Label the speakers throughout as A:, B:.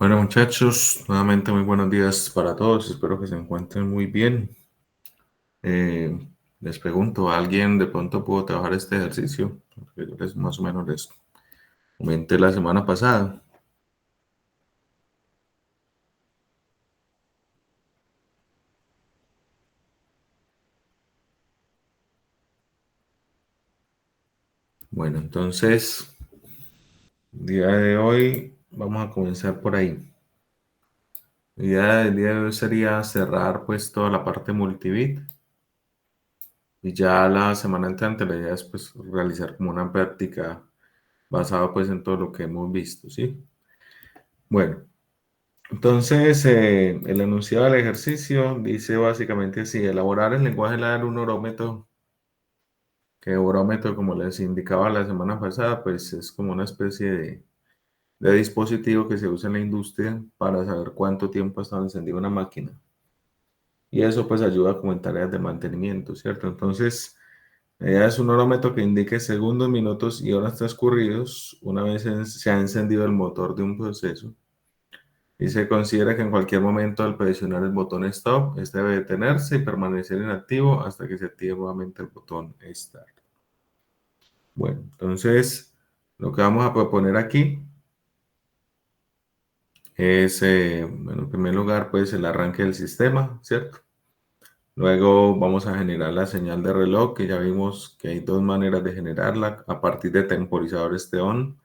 A: Bueno, muchachos, nuevamente muy buenos días para todos. Espero que se encuentren muy bien. Eh, Les pregunto, ¿alguien de pronto pudo trabajar este ejercicio? Porque yo más o menos les comenté la semana pasada. Bueno, entonces, el día de hoy vamos a comenzar por ahí. La idea del día de hoy sería cerrar pues toda la parte multibit y ya la semana entrante la idea es pues realizar como una práctica basada pues en todo lo que hemos visto, ¿sí? Bueno. Entonces, el enunciado del ejercicio dice básicamente así: elaborar el lenguaje LAR un orómetro, que orómetro, como les indicaba la semana pasada, pues es como una especie de dispositivo que se usa en la industria para saber cuánto tiempo ha estado encendida una máquina. Y eso pues ayuda como en tareas de mantenimiento, ¿cierto? Entonces, la idea es un orómetro que indique segundos, minutos y horas transcurridos una vez se ha encendido el motor de un proceso. Y se considera que en cualquier momento al presionar el botón Stop, este debe detenerse y permanecer inactivo hasta que se active nuevamente el botón Start. Bueno, entonces lo que vamos a proponer aquí es, bueno, en primer lugar, pues el arranque del sistema, ¿cierto? Luego vamos a generar la señal de reloj, que ya vimos que hay dos maneras de generarla a partir de temporizadores de on.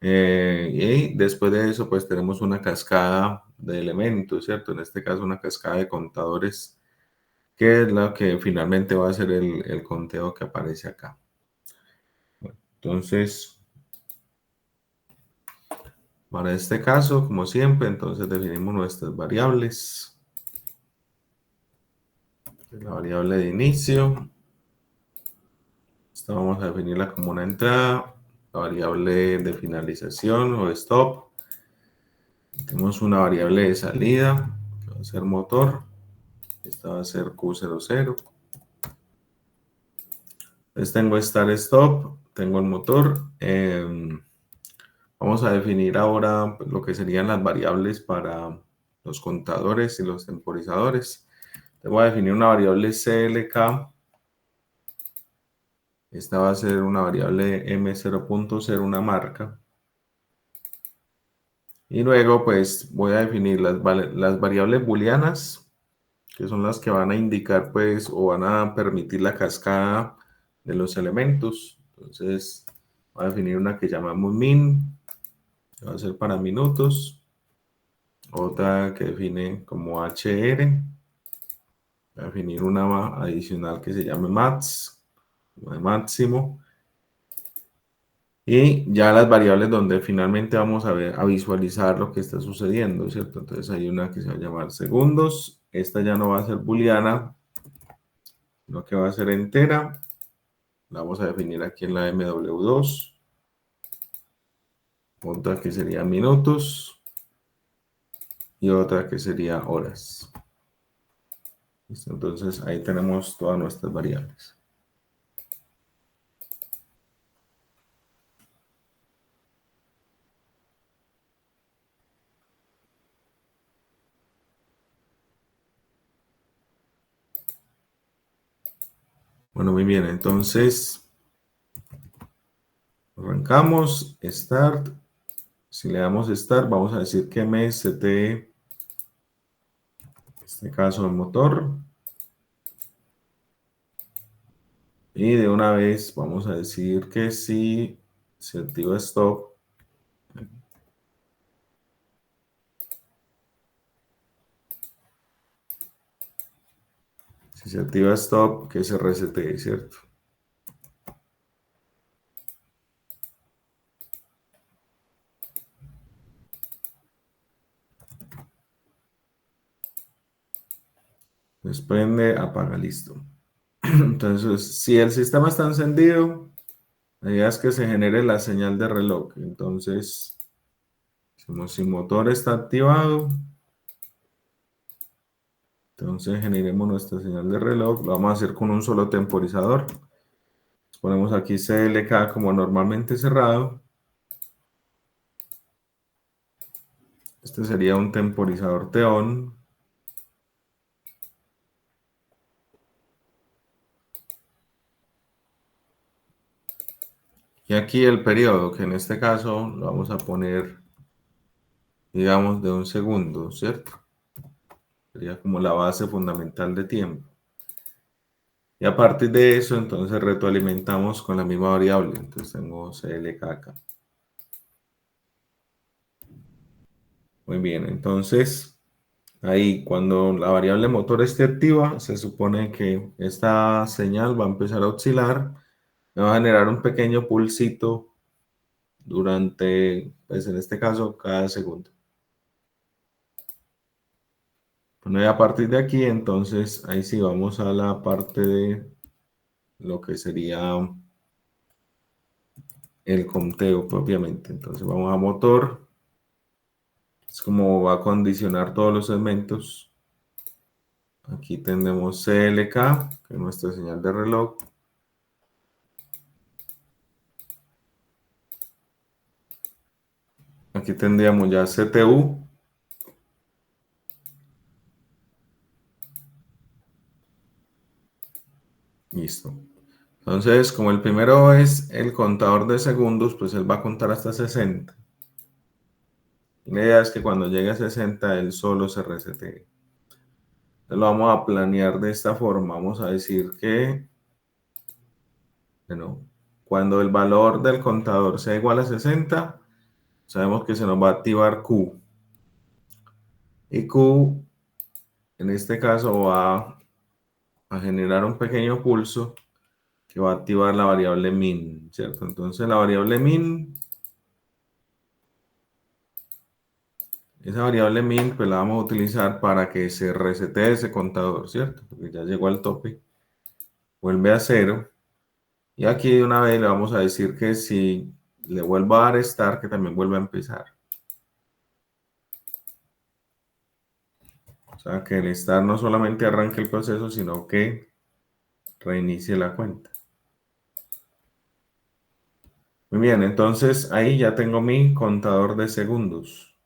A: Y después de eso, pues tenemos una cascada de elementos, ¿cierto? En este caso, una cascada de contadores, que es la que finalmente va a ser el conteo que aparece acá. Bueno, entonces, para este caso, como siempre, entonces definimos nuestras variables. La variable de inicio, esta vamos a definirla como una entrada. La variable de finalización o stop, tenemos una variable de salida, que va a ser motor. Esta va a ser Q00. Entonces tengo start stop, tengo el motor. Vamos a definir ahora lo que serían las variables para los contadores y los temporizadores. Te voy a definir una variable CLK. Esta va a ser una variable M0.0, una marca. Y luego pues voy a definir las variables booleanas, que son las que van a indicar pues o van a permitir la cascada de los elementos. Entonces voy a definir una que llamamos min, que va a ser para minutos. Otra que define como HR. Voy a definir una adicional que se llame max, de máximo. Y ya las variables donde finalmente vamos a ver, a visualizar lo que está sucediendo, ¿cierto? Entonces hay una que se va a llamar segundos. Esta ya no va a ser booleana, sino que va a ser entera. La vamos a definir aquí en la MW2. Otra que sería minutos. Y otra que sería horas. ¿Listo? Entonces ahí tenemos todas nuestras variables. Bueno, muy bien. Entonces arrancamos. Start. Si le damos Start, vamos a decir que MST, en este caso el motor. Y de una vez vamos a decir que si se activa Stop, si se activa Stop, que se resete, ¿cierto? Desprende, apaga, listo. Entonces, si el sistema está encendido, la idea es que se genere la señal de reloj. Entonces, si motor está activado, entonces generemos nuestra señal de reloj. Lo vamos a hacer con un solo temporizador. Ponemos aquí CLK como normalmente cerrado. Este sería un temporizador T-on. Y aquí el periodo, que en este caso lo vamos a poner, digamos, de un segundo, ¿cierto? Sería como la base fundamental de tiempo. Y a partir de eso, entonces retroalimentamos con la misma variable. Entonces tengo CLK acá. Muy bien, entonces ahí cuando la variable motor esté activa, se supone que esta señal va a empezar a oscilar. Me va a generar un pequeño pulsito durante, pues en este caso, cada segundo. Bueno, y a partir de aquí, entonces, ahí sí vamos a la parte de lo que sería el conteo propiamente. Entonces vamos a motor, es como va a condicionar todos los segmentos. Aquí tenemos CLK, que es nuestra señal de reloj. Aquí tendríamos ya CTU. Listo. Entonces, como el primero es el contador de segundos, pues él va a contar hasta 60. La idea es que cuando llegue a 60, él solo se resete. Entonces lo vamos a planear de esta forma. Vamos a decir que, bueno, cuando el valor del contador sea igual a 60, sabemos que se nos va a activar Q. Y Q, en este caso, va a generar un pequeño pulso que va a activar la variable min, ¿cierto? Entonces la variable min, esa variable min, pues la vamos a utilizar para que se resete ese contador, ¿cierto? Porque ya llegó al tope, vuelve a cero. Y aquí de una vez le vamos a decir que si le vuelvo a dar start, que también vuelva a empezar. O sea, que el start no solamente arranque el proceso, sino que reinicie la cuenta. Muy bien, entonces ahí ya tengo mi contador de segundos.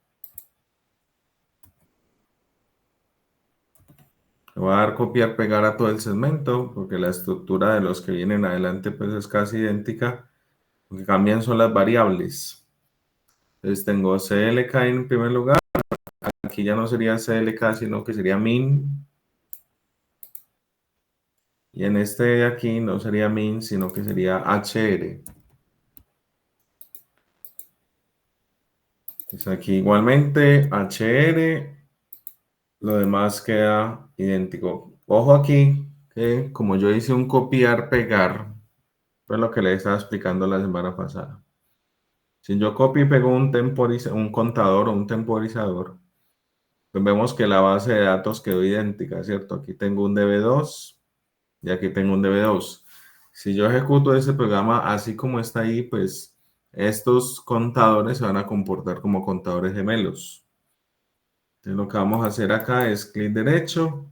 A: Le voy a dar copiar, pegar a todo el segmento, porque la estructura de los que vienen adelante pues es casi idéntica. Lo que cambian son las variables. Entonces tengo CLK en primer lugar. Aquí ya no sería CLK, sino que sería min. Y en este de aquí no sería min, sino que sería HR. Entonces aquí igualmente HR, lo demás queda idéntico. Ojo aquí que como yo hice un copiar, pegar, fue lo que les estaba explicando la semana pasada. Si yo copio y pego un contador o un temporizador, pues vemos que la base de datos quedó idéntica, ¿cierto? Aquí tengo un DB2 y aquí tengo un DB2. Si yo ejecuto ese programa así como está ahí, pues estos contadores se van a comportar como contadores gemelos. Entonces lo que vamos a hacer acá es clic derecho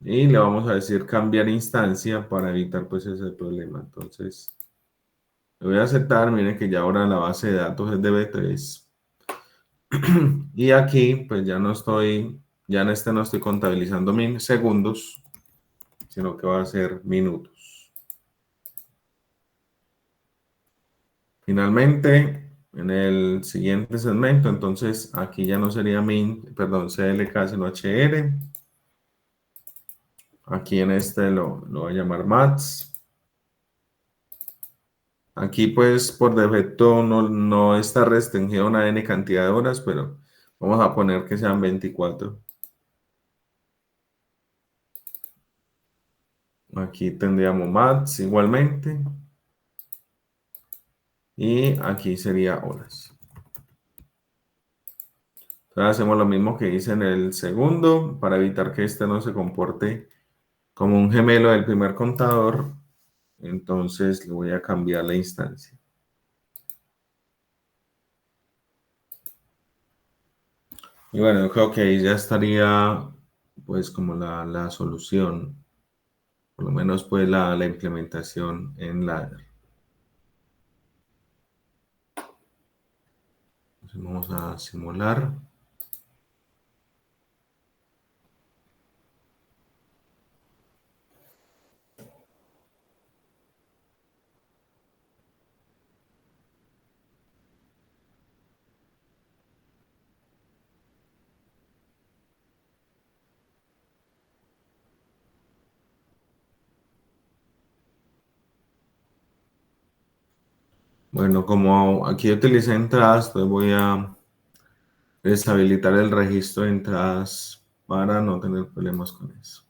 A: y le vamos a decir cambiar instancia para evitar pues ese problema. Entonces le voy a aceptar, miren que ya ahora la base de datos es DB3. Y aquí, pues ya no estoy, ya en este no estoy contabilizando segundos, sino que va a ser minutos. Finalmente, en el siguiente segmento, entonces aquí ya no sería perdón, CLK, sino HR. Aquí en este lo voy a llamar MATS. Aquí pues por defecto no está restringido a una N cantidad de horas, pero vamos a poner que sean 24. Aquí tendríamos MATS igualmente. Y aquí sería horas. Entonces hacemos lo mismo que hice en el segundo para evitar que este no se comporte como un gemelo del primer contador. Entonces le voy a cambiar la instancia. Y bueno, yo creo que ahí ya estaría pues como la solución, por lo menos pues la implementación en Ladder. Entonces vamos a simular. Bueno, como aquí utilicé entradas, pues voy a deshabilitar el registro de entradas para no tener problemas con eso.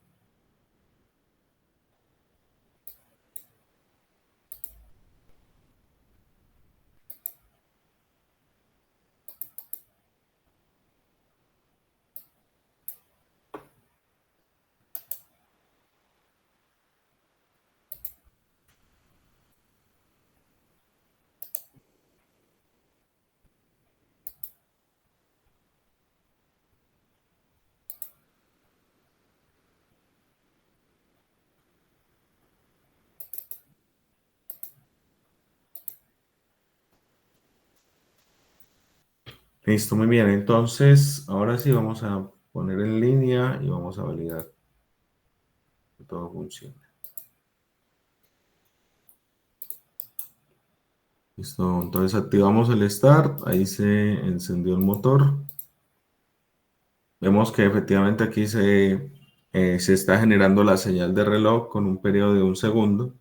A: Listo, muy bien. Entonces, ahora sí vamos a poner en línea y vamos a validar que todo funcione. Listo, entonces activamos el start, ahí se encendió el motor. Vemos que efectivamente aquí se está generando la señal de reloj con un periodo de 1 segundo.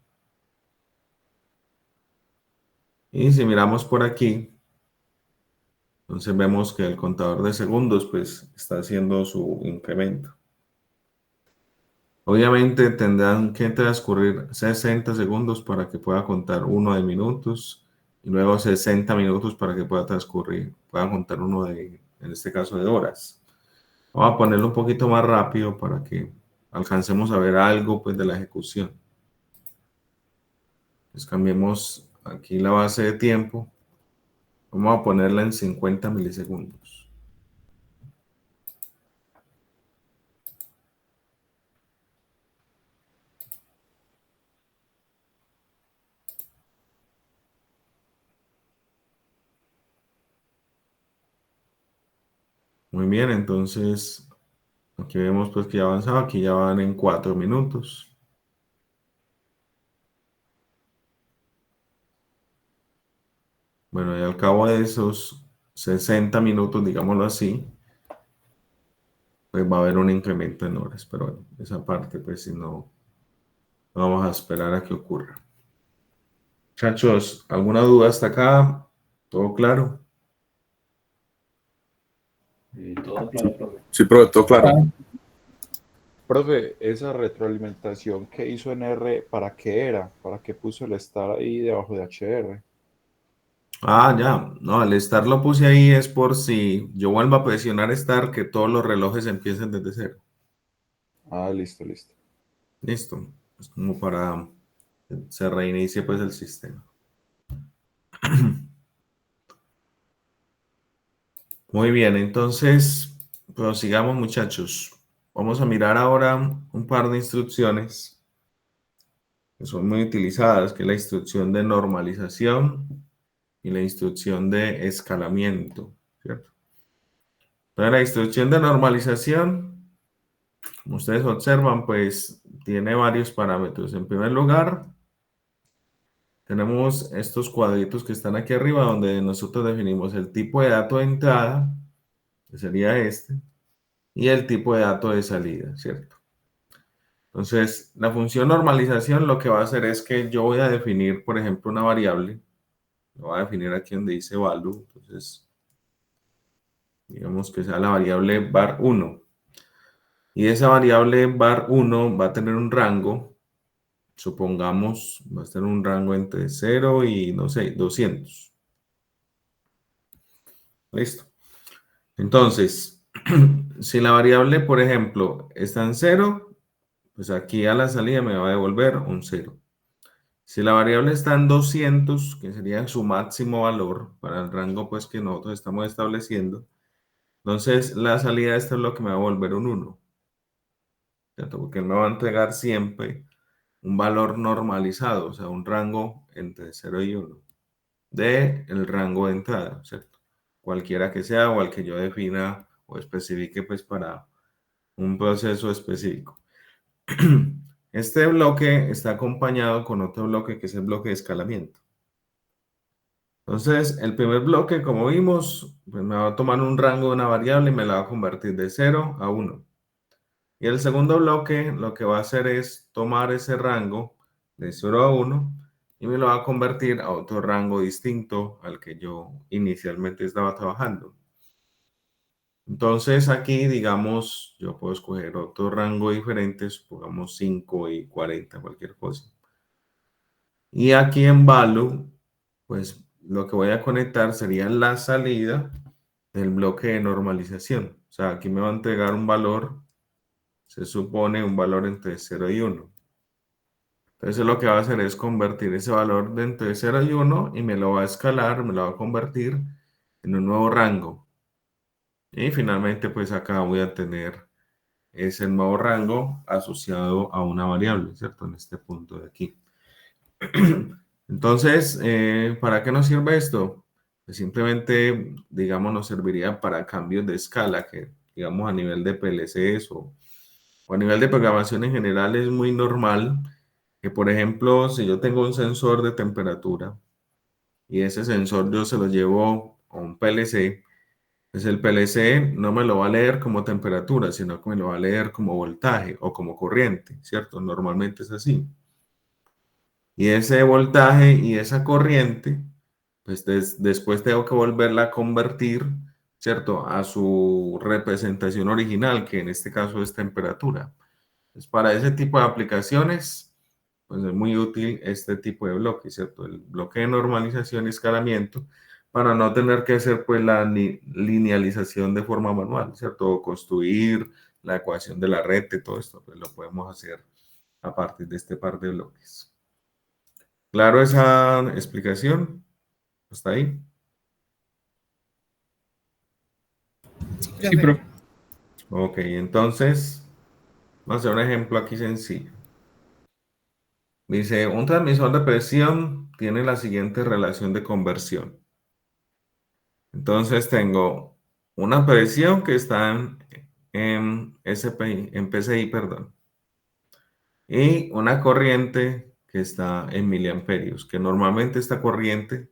A: Y si miramos por aquí, entonces vemos que el contador de segundos pues está haciendo su incremento. Obviamente tendrán que transcurrir 60 segundos para que pueda contar uno de minutos y luego 60 minutos para que pueda contar uno de, en este caso, de horas. Vamos a ponerlo un poquito más rápido para que alcancemos a ver algo pues de la ejecución. Pues cambiemos aquí la base de tiempo. Vamos a ponerla en 50 milisegundos. Muy bien, entonces aquí vemos pues que ya avanzaba, aquí ya van en 4 minutos. Bueno, y al cabo de esos 60 minutos, digámoslo así, pues va a haber un incremento en horas, pero bueno, esa parte pues si no, vamos a esperar a que ocurra. Muchachos, ¿alguna duda hasta acá? ¿Todo claro?
B: Y todo claro, profe.
A: Sí, profe, todo claro.
B: Profe, esa retroalimentación que hizo en R, ¿para qué era? ¿Para qué puso el estar ahí debajo de HR?
A: Ah, ya. No, el start lo puse ahí es por si yo vuelvo a presionar start, que todos los relojes empiecen desde cero.
B: Ah, listo, listo.
A: Listo. Es como para que se reinicie pues el sistema. Muy bien, entonces prosigamos, muchachos. Vamos a mirar ahora un par de instrucciones que son muy utilizadas, que es la instrucción de normalización y la instrucción de escalamiento, ¿cierto? Entonces, la instrucción de normalización, como ustedes observan, pues tiene varios parámetros. En primer lugar, tenemos estos cuadritos que están aquí arriba, donde nosotros definimos el tipo de dato de entrada, que sería este, y el tipo de dato de salida, ¿cierto? Entonces, la función normalización lo que va a hacer es que yo voy a definir, por ejemplo, una variable. Lo voy a definir aquí donde dice value. Entonces, digamos que sea la variable var1. Y esa variable var1 va a tener un rango, supongamos, va a tener un rango entre 0 y, no sé, 200. Listo. Entonces, si la variable, por ejemplo, está en 0, pues aquí a la salida me va a devolver un 0. Si la variable está en 200, que sería su máximo valor para el rango pues, que nosotros estamos estableciendo, entonces la salida de este bloque me va a volver un 1, ¿cierto? Porque él me va a entregar siempre un valor normalizado, o sea, un rango entre 0 y 1 de el rango de entrada, ¿cierto? Cualquiera que sea o al que yo defina o especifique pues para un proceso específico. Este bloque está acompañado con otro bloque que es el bloque de escalamiento. Entonces, el primer bloque, como vimos, pues me va a tomar un rango de una variable y me la va a convertir de 0 a 1. Y el segundo bloque lo que va a hacer es tomar ese rango de 0 a 1 y me lo va a convertir a otro rango distinto al que yo inicialmente estaba trabajando. Entonces aquí, digamos, yo puedo escoger otro rango diferente, supongamos 5 y 40, cualquier cosa. Y aquí en value, pues lo que voy a conectar sería la salida del bloque de normalización. O sea, aquí me va a entregar un valor, se supone un valor entre 0 y 1. Entonces lo que va a hacer es convertir ese valor de entre 0 y 1 y me lo va a escalar, me lo va a convertir en un nuevo rango. Y finalmente, pues acá voy a tener ese nuevo rango asociado a una variable, ¿cierto? En este punto de aquí. Entonces, ¿para qué nos sirve esto? Pues simplemente, digamos, nos serviría para cambios de escala, que digamos a nivel de PLCs o a nivel de programación en general es muy normal que, por ejemplo, si yo tengo un sensor de temperatura y ese sensor yo se lo llevo a un PLC, pues el PLC no me lo va a leer como temperatura, sino que me lo va a leer como voltaje o como corriente, ¿cierto? Normalmente es así. Y ese voltaje y esa corriente, pues después tengo que volverla a convertir, ¿cierto? A su representación original, que en este caso es temperatura. Pues para ese tipo de aplicaciones, pues es muy útil este tipo de bloque, ¿cierto? El bloque de normalización y escalamiento, para no tener que hacer pues la linealización de forma manual, ¿cierto? O construir la ecuación de la red, de todo esto, pues lo podemos hacer a partir de este par de bloques. ¿Claro esa explicación? ¿Hasta ahí?
C: Sí,
B: Sí,
C: profe.
B: profe.
A: Ok, entonces, vamos a hacer un ejemplo aquí sencillo. Dice, un transmisor de presión tiene la siguiente relación de conversión. Entonces tengo una presión que está en SPI, en PSI, perdón, y una corriente que está en miliamperios, que normalmente esta corriente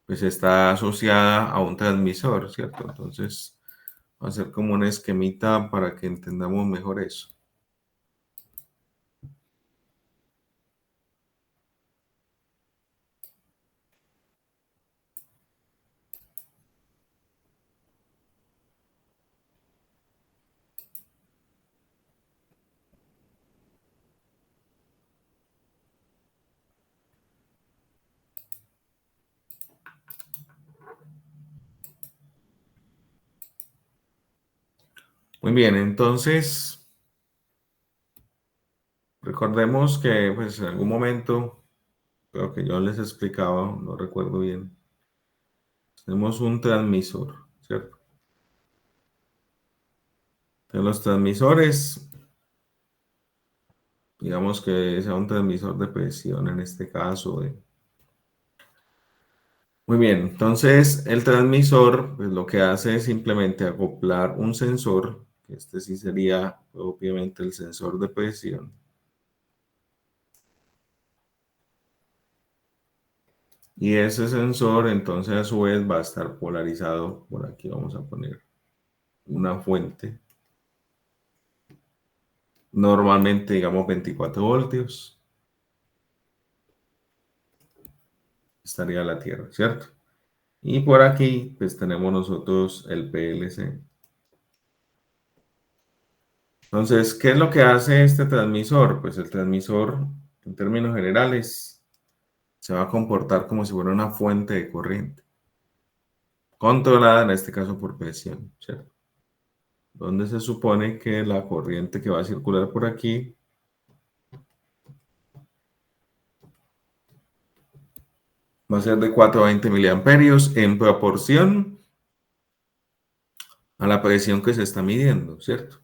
A: pues está asociada a un transmisor, ¿cierto? Entonces, va a ser como un esquemita para que entendamos mejor eso. Muy bien, entonces recordemos que pues en algún momento, creo que yo les explicaba, no recuerdo bien, tenemos un transmisor, ¿cierto? De los transmisores, digamos que sea un transmisor de presión en este caso. Muy bien, entonces el transmisor pues, lo que hace es simplemente acoplar un sensor, que este sí sería obviamente el sensor de presión. Y ese sensor entonces a su vez va a estar polarizado. Por aquí vamos a poner una fuente. Normalmente digamos 24 voltios. Estaría la Tierra, ¿cierto? Y por aquí pues tenemos nosotros el PLC. Entonces, ¿qué es lo que hace este transmisor? Pues el transmisor, en términos generales, se va a comportar como si fuera una fuente de corriente, controlada en este caso por presión, ¿cierto? Donde se supone que la corriente que va a circular por aquí va a ser de 420 miliamperios en proporción a la presión que se está midiendo, ¿cierto?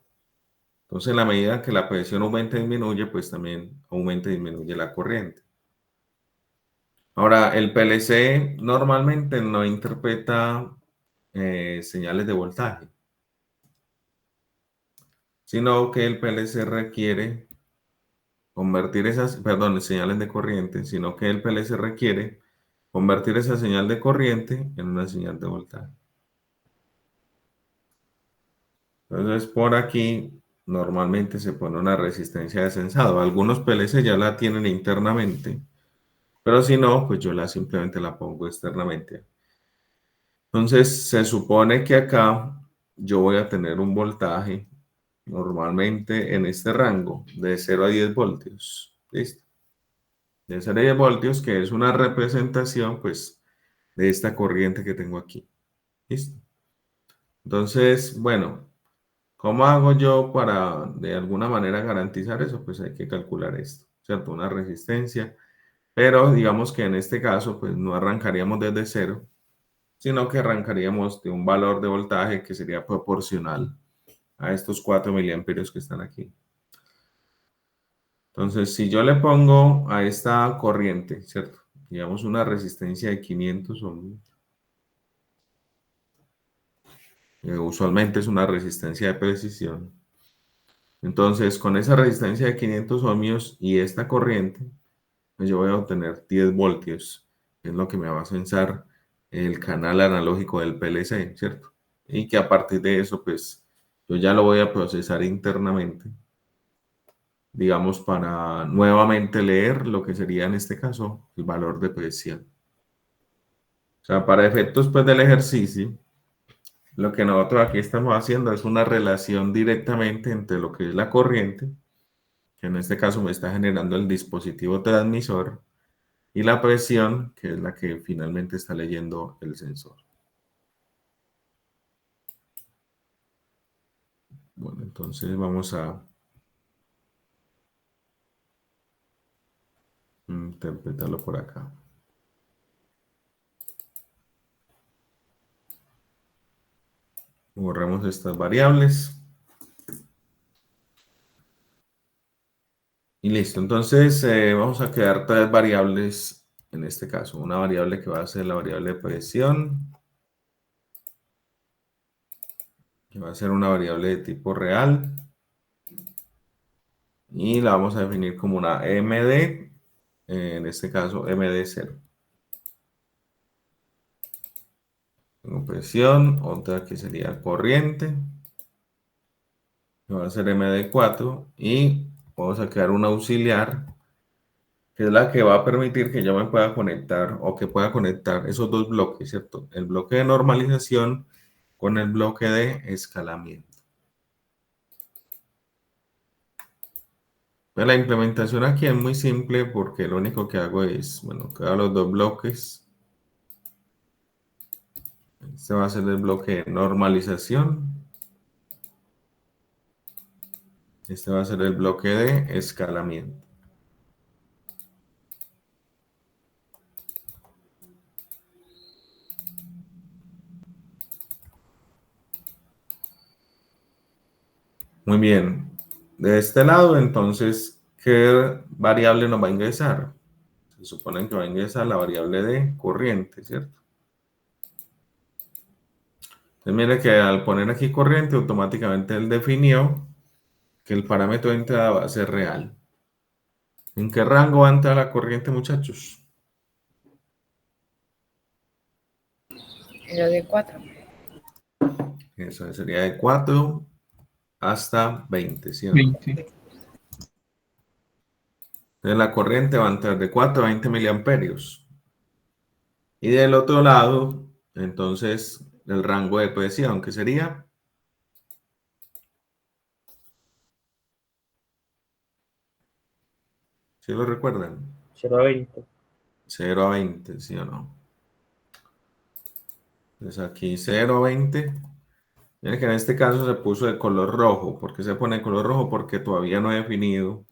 A: Entonces, en la medida que la presión aumenta y disminuye, pues también aumenta y disminuye la corriente. Ahora, el PLC normalmente no interpreta señales de voltaje, sino que el PLC requiere convertir esas, perdón, señales de corriente, sino que el PLC requiere convertir esa señal de corriente en una señal de voltaje. Entonces, por aquí normalmente se pone una resistencia de sensado. Algunos PLC ya la tienen internamente, Pero si no, pues yo simplemente la pongo externamente. Entonces, se supone que acá yo voy a tener un voltaje normalmente en este rango de 0 a 10 voltios. ¿Listo? De 0 a 10 voltios, que es una representación, pues, de esta corriente que tengo aquí. ¿Listo? Entonces, bueno, ¿cómo hago yo para de alguna manera garantizar eso? Pues hay que calcular esto, ¿cierto? Una resistencia, pero digamos que en este caso, pues no arrancaríamos desde cero, sino que arrancaríamos de un valor de voltaje que sería proporcional a estos 4 miliamperios que están aquí. Entonces, si yo le pongo a esta corriente, ¿cierto? Digamos una resistencia de 500 ohmios, usualmente es una resistencia de precisión. Entonces, con esa resistencia de 500 ohmios y esta corriente, pues yo voy a obtener 10 voltios, que es lo que me va a censar el canal analógico del PLC, ¿cierto? Y que a partir de eso, pues yo ya lo voy a procesar internamente, digamos, para nuevamente leer lo que sería en este caso el valor de presión. O sea, para efectos pues del ejercicio, lo que nosotros aquí estamos haciendo es una relación directamente entre lo que es la corriente, que en este caso me está generando el dispositivo transmisor, y la presión, que es la que finalmente está leyendo el sensor. Bueno, entonces vamos a interpretarlo por acá. Borremos estas variables. Y listo. Entonces vamos a crear 3 variables en este caso. Una variable que va a ser la variable de presión, que va a ser una variable de tipo real. Y la vamos a definir como una MD, en este caso MD0. Tengo presión, otra que sería corriente, que va a ser MD4, y vamos a crear un auxiliar, que es la que va a permitir que yo me pueda conectar o que pueda conectar esos dos bloques, ¿cierto? El bloque de normalización con el bloque de escalamiento. Pues la implementación aquí es muy simple porque lo único que hago es, bueno, creo los dos bloques. Este va a ser el bloque de normalización. Este va a ser el bloque de escalamiento. Muy bien. De este lado, entonces, ¿qué variable nos va a ingresar? Se supone que va a ingresar la variable de corriente, ¿cierto? Entonces, mire que al poner aquí corriente, automáticamente él definió que el parámetro de entrada va a ser real. ¿En qué rango va a entrar la corriente, muchachos?
C: Era de 4.
A: Eso sería de 4 hasta 20, ¿sí o no?
D: 20.
A: Entonces, la corriente va a entrar de 4 a 20 miliamperios. Y del otro lado, entonces, el rango de presión, que sería, ¿sí lo recuerdan?
D: 0 a 20.
A: 0 a 20, ¿sí o no? Entonces aquí 0 a 20. Miren que en este caso se puso de color rojo. ¿Por qué se pone de color rojo? Porque todavía no he definido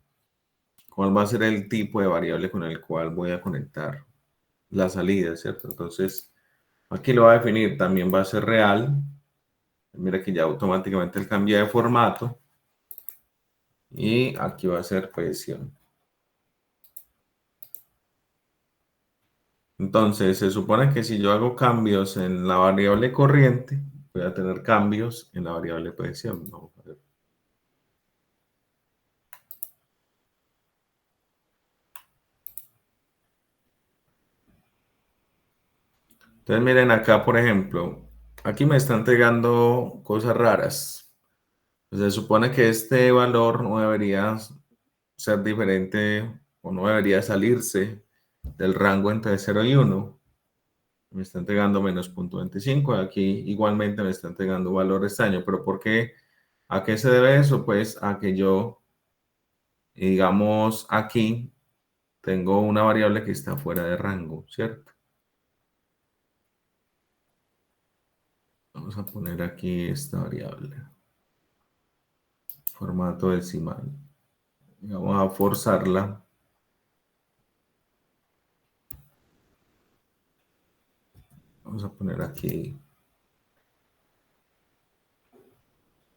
A: cuál va a ser el tipo de variable con el cual voy a conectar la salida, ¿cierto? Entonces, aquí lo va a definir. También va a ser real. Mira que ya automáticamente él cambia de formato. Y aquí va a ser presión. Entonces, se supone que si yo hago cambios en la variable corriente, voy a tener cambios en la variable presión. Vamos a ver. Entonces, miren acá, por ejemplo, aquí me está entregando cosas raras. Se supone que este valor no debería ser diferente o no debería salirse del rango entre 0 y 1. Me está entregando menos 0.25. Aquí igualmente me está entregando valor extraño. ¿Pero por qué? ¿A qué se debe eso? Pues a que yo, digamos, aquí tengo una variable que está fuera de rango, ¿cierto? Vamos a poner aquí esta variable. Formato decimal. Vamos a forzarla. Vamos a poner aquí.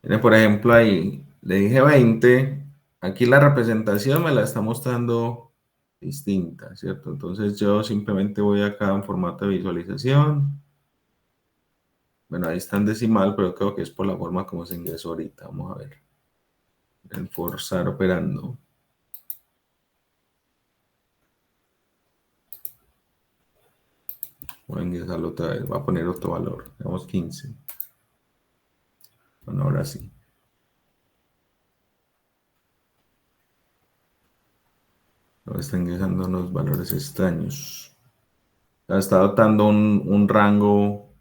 A: Miren, por ejemplo, ahí le dije 20. Aquí la representación me la está mostrando distinta, ¿cierto? Entonces yo simplemente voy acá en formato de visualización. Bueno, ahí está en decimal, pero creo que es por la forma como se ingresó ahorita. Vamos a ver. En forzar operando. Voy a ingresarlo otra vez. Voy a poner otro valor. Digamos 15. Bueno, ahora sí. Ahora está ingresando unos valores extraños. Está adoptando un rango.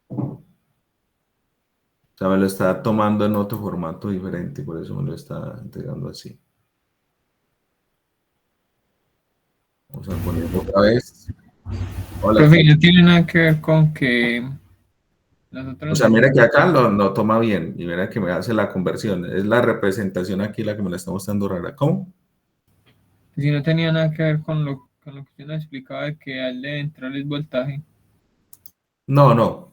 A: O sea, me lo está tomando en otro formato diferente. Por eso me lo está entregando así. Vamos a ponerlo otra vez. Hola,
D: Profe, no tiene nada que ver con que
A: o
D: nosotros
A: sea, mira que acá
D: necesitamos,
A: lo toma bien. Y mira que me hace la conversión. Es la representación aquí la que me la está mostrando rara. ¿Cómo?
D: si no tenía nada que ver con lo que usted nos explicaba de que al de entrar el voltaje.
A: No, no.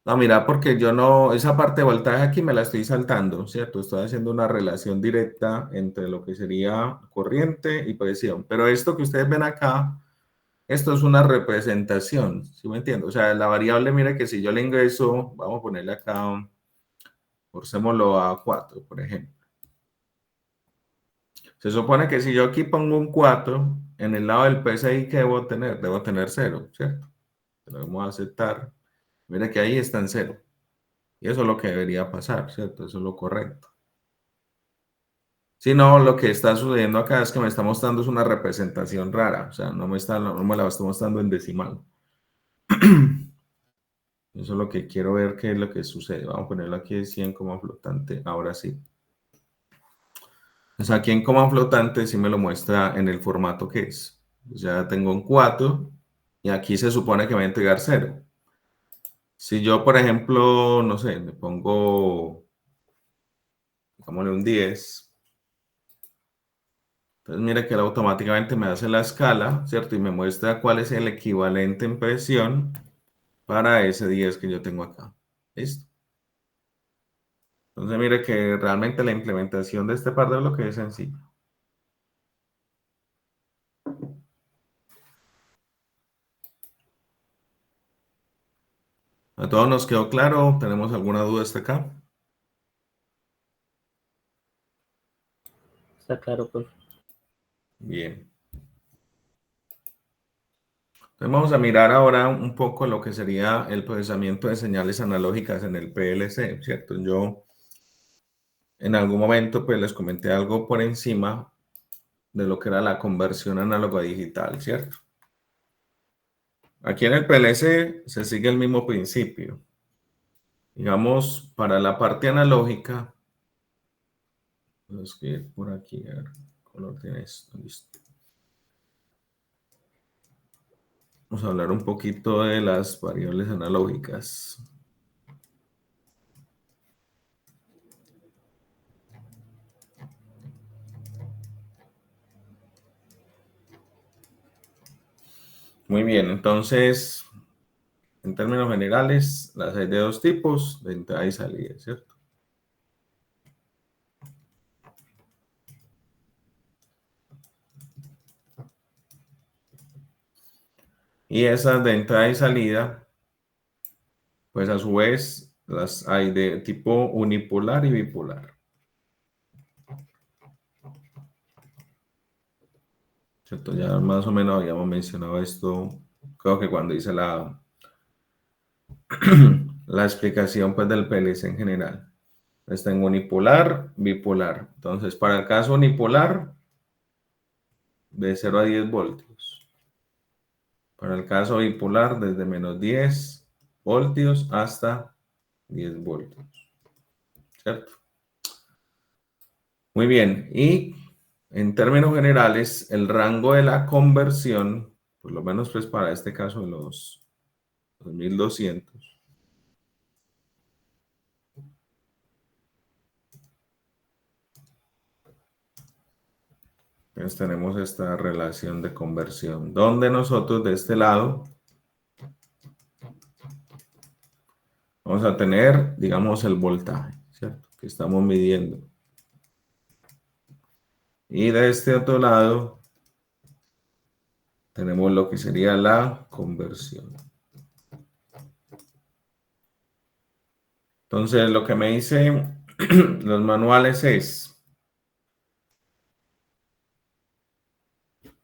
A: No, mira, porque yo no, esa parte de voltaje aquí me la estoy saltando, ¿cierto? Estoy haciendo una relación directa entre lo que sería corriente y presión. Pero esto que ustedes ven acá, esto es una representación, ¿sí me entiendo? O sea, la variable, mire que si yo le ingreso, vamos a ponerle acá, forcémoslo a 4, por ejemplo. Se supone que si yo aquí pongo un 4, en el lado del PSI, ¿qué debo tener? Debo tener 0, ¿cierto? Lo vamos a aceptar. Mira que ahí está en 0. Y eso es lo que debería pasar, ¿cierto? Eso es lo correcto. Si no, lo que está sucediendo acá es que me está mostrando es una representación rara. O sea, no me la está mostrando en decimal. Eso es lo que quiero ver qué es lo que sucede. Vamos a ponerlo aquí de 100 como flotante. Ahora sí. O sea, aquí en coma flotante sí me lo muestra en el formato que es. Ya tengo un 4 y aquí se supone que me va a entregar 0. Si yo, por ejemplo, no sé, le pongo, digámosle un 10. Entonces, mira que él automáticamente me hace la escala, ¿cierto? Y me muestra cuál es el equivalente en presión para ese 10 que yo tengo acá. ¿Listo? Entonces, mire que realmente la implementación de este par de bloques es sencilla. ¿A todos nos quedó claro? ¿Tenemos alguna duda hasta acá?
E: Está claro, profe.
A: Bien. Entonces vamos a mirar ahora un poco lo que sería el procesamiento de señales analógicas en el PLC, ¿cierto? Yo en algún momento pues les comenté algo por encima de lo que era la conversión análogo a digital, ¿cierto? Aquí en el PLC se sigue el mismo principio. Digamos, para la parte analógica, voy a escribir por aquí, a ver, ¿qué color tiene esto? Listo. Vamos a hablar un poquito de las variables analógicas. Muy bien, entonces, en términos generales, las hay de dos tipos, de entrada y salida, ¿cierto? Y esas de entrada y salida, pues a su vez, las hay de tipo unipolar y bipolar. ¿Cierto? Ya más o menos habíamos mencionado esto, creo que cuando hice la explicación pues, del PLC en general. Está en unipolar, bipolar. Entonces, para el caso unipolar, de 0 a 10 voltios. Para el caso bipolar, desde menos 10 voltios hasta 10 voltios. ¿Cierto? Muy bien. Y en términos generales, el rango de la conversión, por lo menos pues para este caso de los 2200, entonces tenemos esta relación de conversión, donde nosotros de este lado vamos a tener, digamos, el voltaje, ¿cierto? Que estamos midiendo. Y de este otro lado tenemos lo que sería la conversión. Entonces, lo que me dicen los manuales es,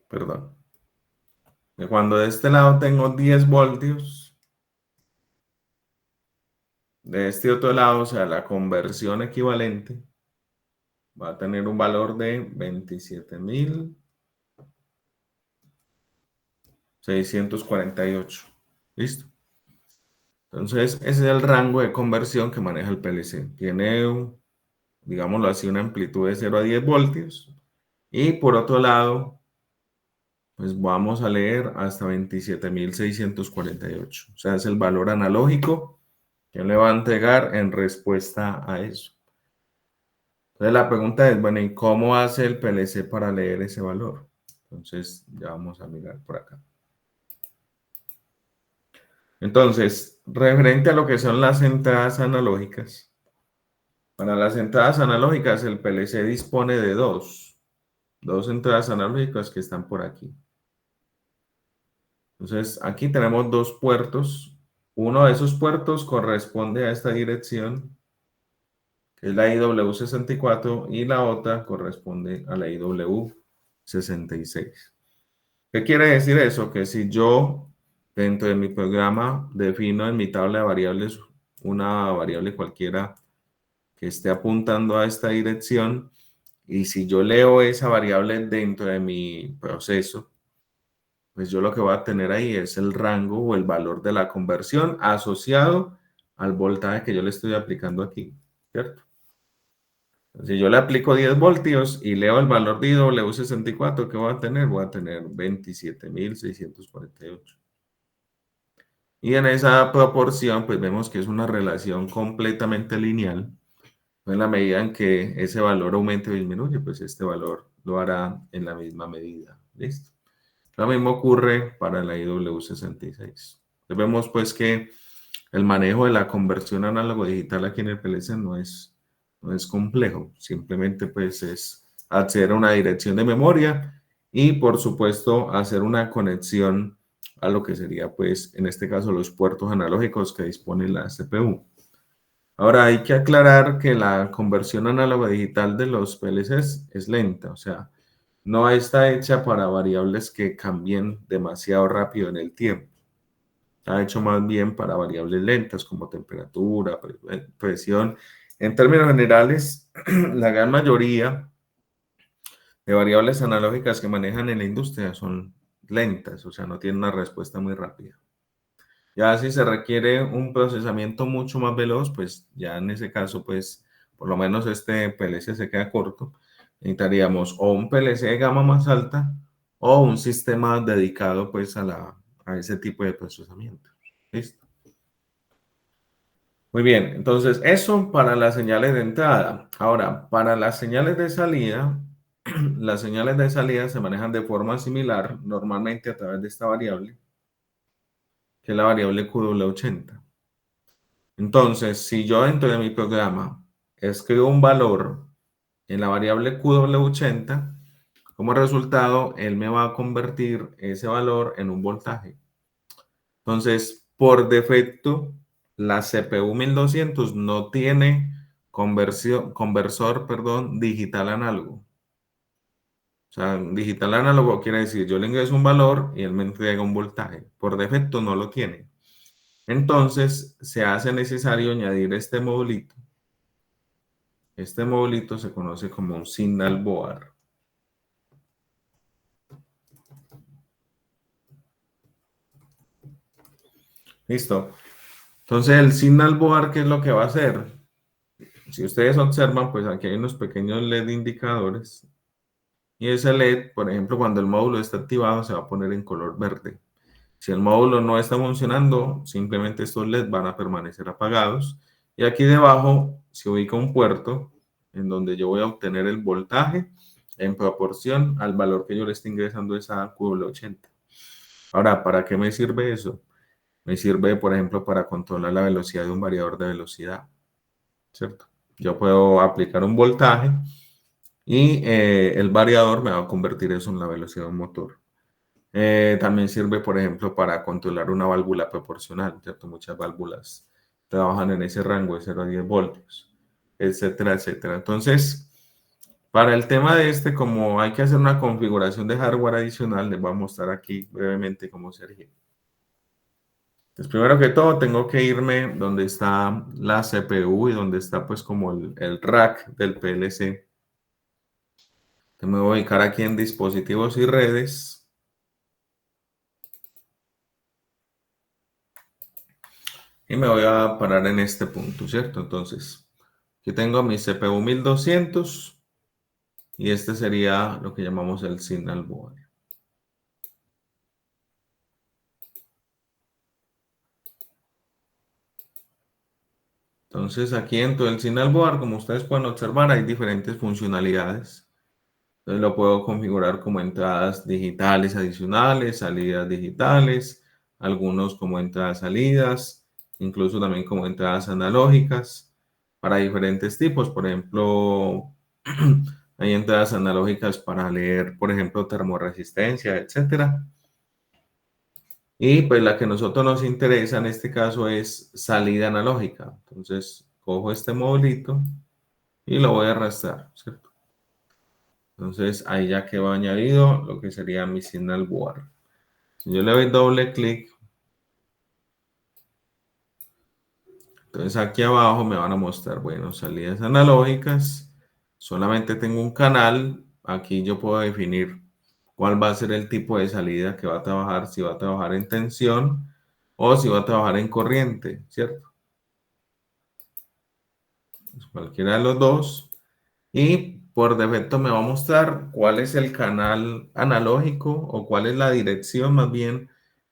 A: perdón, que cuando de este lado tengo 10 voltios, de este otro lado, o sea, la conversión equivalente, va a tener un valor de 27.648. ¿Listo? Entonces, ese es el rango de conversión que maneja el PLC. Tiene, digámoslo así, una amplitud de 0 a 10 voltios. Y por otro lado, pues vamos a leer hasta 27.648. O sea, es el valor analógico que le va a entregar en respuesta a eso. Entonces la pregunta es, bueno, ¿y cómo hace el PLC para leer ese valor? Entonces ya vamos a mirar por acá. Entonces, referente a lo que son las entradas analógicas, para las entradas analógicas el PLC dispone de dos entradas analógicas que están por aquí. Entonces, aquí tenemos dos puertos. Uno de esos puertos corresponde a esta dirección, que es la IW64, y la otra corresponde a la IW66. ¿Qué quiere decir eso? Que si yo dentro de mi programa defino en mi tabla de variables una variable cualquiera que esté apuntando a esta dirección, y si yo leo esa variable dentro de mi proceso, pues yo lo que voy a tener ahí es el rango o el valor de la conversión asociado al voltaje que yo le estoy aplicando aquí, ¿cierto? Si yo le aplico 10 voltios y leo el valor de IW64, ¿qué voy a tener? Voy a tener 27.648. Y en esa proporción, pues vemos que es una relación completamente lineal. En la medida en que ese valor aumente o disminuye, pues este valor lo hará en la misma medida. ¿Listo? Lo mismo ocurre para la IW66. Vemos pues que el manejo de la conversión análogo digital aquí en el PLC no es complejo, simplemente pues es acceder a una dirección de memoria y por supuesto hacer una conexión a lo que sería pues en este caso los puertos analógicos que dispone la CPU. Ahora hay que aclarar que la conversión análogo digital de los PLCs es lenta, o sea, no está hecha para variables que cambien demasiado rápido en el tiempo. Está hecho más bien para variables lentas como temperatura, presión. En términos generales, la gran mayoría de variables analógicas que manejan en la industria son lentas, o sea, no tienen una respuesta muy rápida. Ya si se requiere un procesamiento mucho más veloz, pues ya en ese caso, pues por lo menos este PLC se queda corto. Necesitaríamos o un PLC de gama más alta o un sistema dedicado pues a ese tipo de procesamiento. ¿Listo? Muy bien, entonces eso para las señales de entrada. Ahora, para las señales de salida, las señales de salida se manejan de forma similar, normalmente a través de esta variable, que es la variable QW80. Entonces, si yo dentro de mi programa escribo un valor en la variable QW80, como resultado, él me va a convertir ese valor en un voltaje. Entonces, por defecto, la CPU 1200 no tiene conversor, digital análogo. O sea, digital análogo quiere decir, yo le ingreso un valor y él me entrega un voltaje. Por defecto no lo tiene. Entonces, se hace necesario añadir este modulito. Este modulito se conoce como un signal board. Listo. Entonces el signal board, ¿qué es lo que va a hacer? Si ustedes observan, pues aquí hay unos pequeños LED indicadores. Y ese LED, por ejemplo, cuando el módulo está activado, se va a poner en color verde. Si el módulo no está funcionando, simplemente estos LED van a permanecer apagados. Y aquí debajo se ubica un puerto en donde yo voy a obtener el voltaje en proporción al valor que yo le esté ingresando a esa QL80. Ahora, ¿para qué me sirve eso? Me sirve, por ejemplo, para controlar la velocidad de un variador de velocidad, ¿cierto? Yo puedo aplicar un voltaje y el variador me va a convertir eso en la velocidad de un motor. También sirve, por ejemplo, para controlar una válvula proporcional, ¿cierto? Muchas válvulas trabajan en ese rango de 0 a 10 voltios, etcétera, etcétera. Entonces, para el tema de este, como hay que hacer una configuración de hardware adicional, les voy a mostrar aquí brevemente cómo se haría. Pues primero que todo, tengo que irme donde está la CPU y donde está pues como el rack del PLC. Entonces me voy a ubicar aquí en dispositivos y redes. Y me voy a parar en este punto, ¿cierto? Entonces, aquí tengo mi CPU 1200 y este sería lo que llamamos el signal board. Entonces, aquí en todo el signal board, como ustedes pueden observar, hay diferentes funcionalidades. Entonces, lo puedo configurar como entradas digitales adicionales, salidas digitales, algunos como entradas salidas, incluso también como entradas analógicas para diferentes tipos. Por ejemplo, hay entradas analógicas para leer, por ejemplo, termorresistencia, etcétera. Y pues la que a nosotros nos interesa en este caso es salida analógica. Entonces, cojo este modulito y lo voy a arrastrar, ¿cierto? Entonces, ahí ya quedó añadido lo que sería mi signal board. Si yo le doy doble clic, entonces aquí abajo me van a mostrar, bueno, salidas analógicas. Solamente tengo un canal. Aquí yo puedo definir cuál va a ser el tipo de salida que va a trabajar, si va a trabajar en tensión o si va a trabajar en corriente, ¿cierto? Pues cualquiera de los dos. Y por defecto me va a mostrar cuál es el canal analógico o cuál es la dirección más bien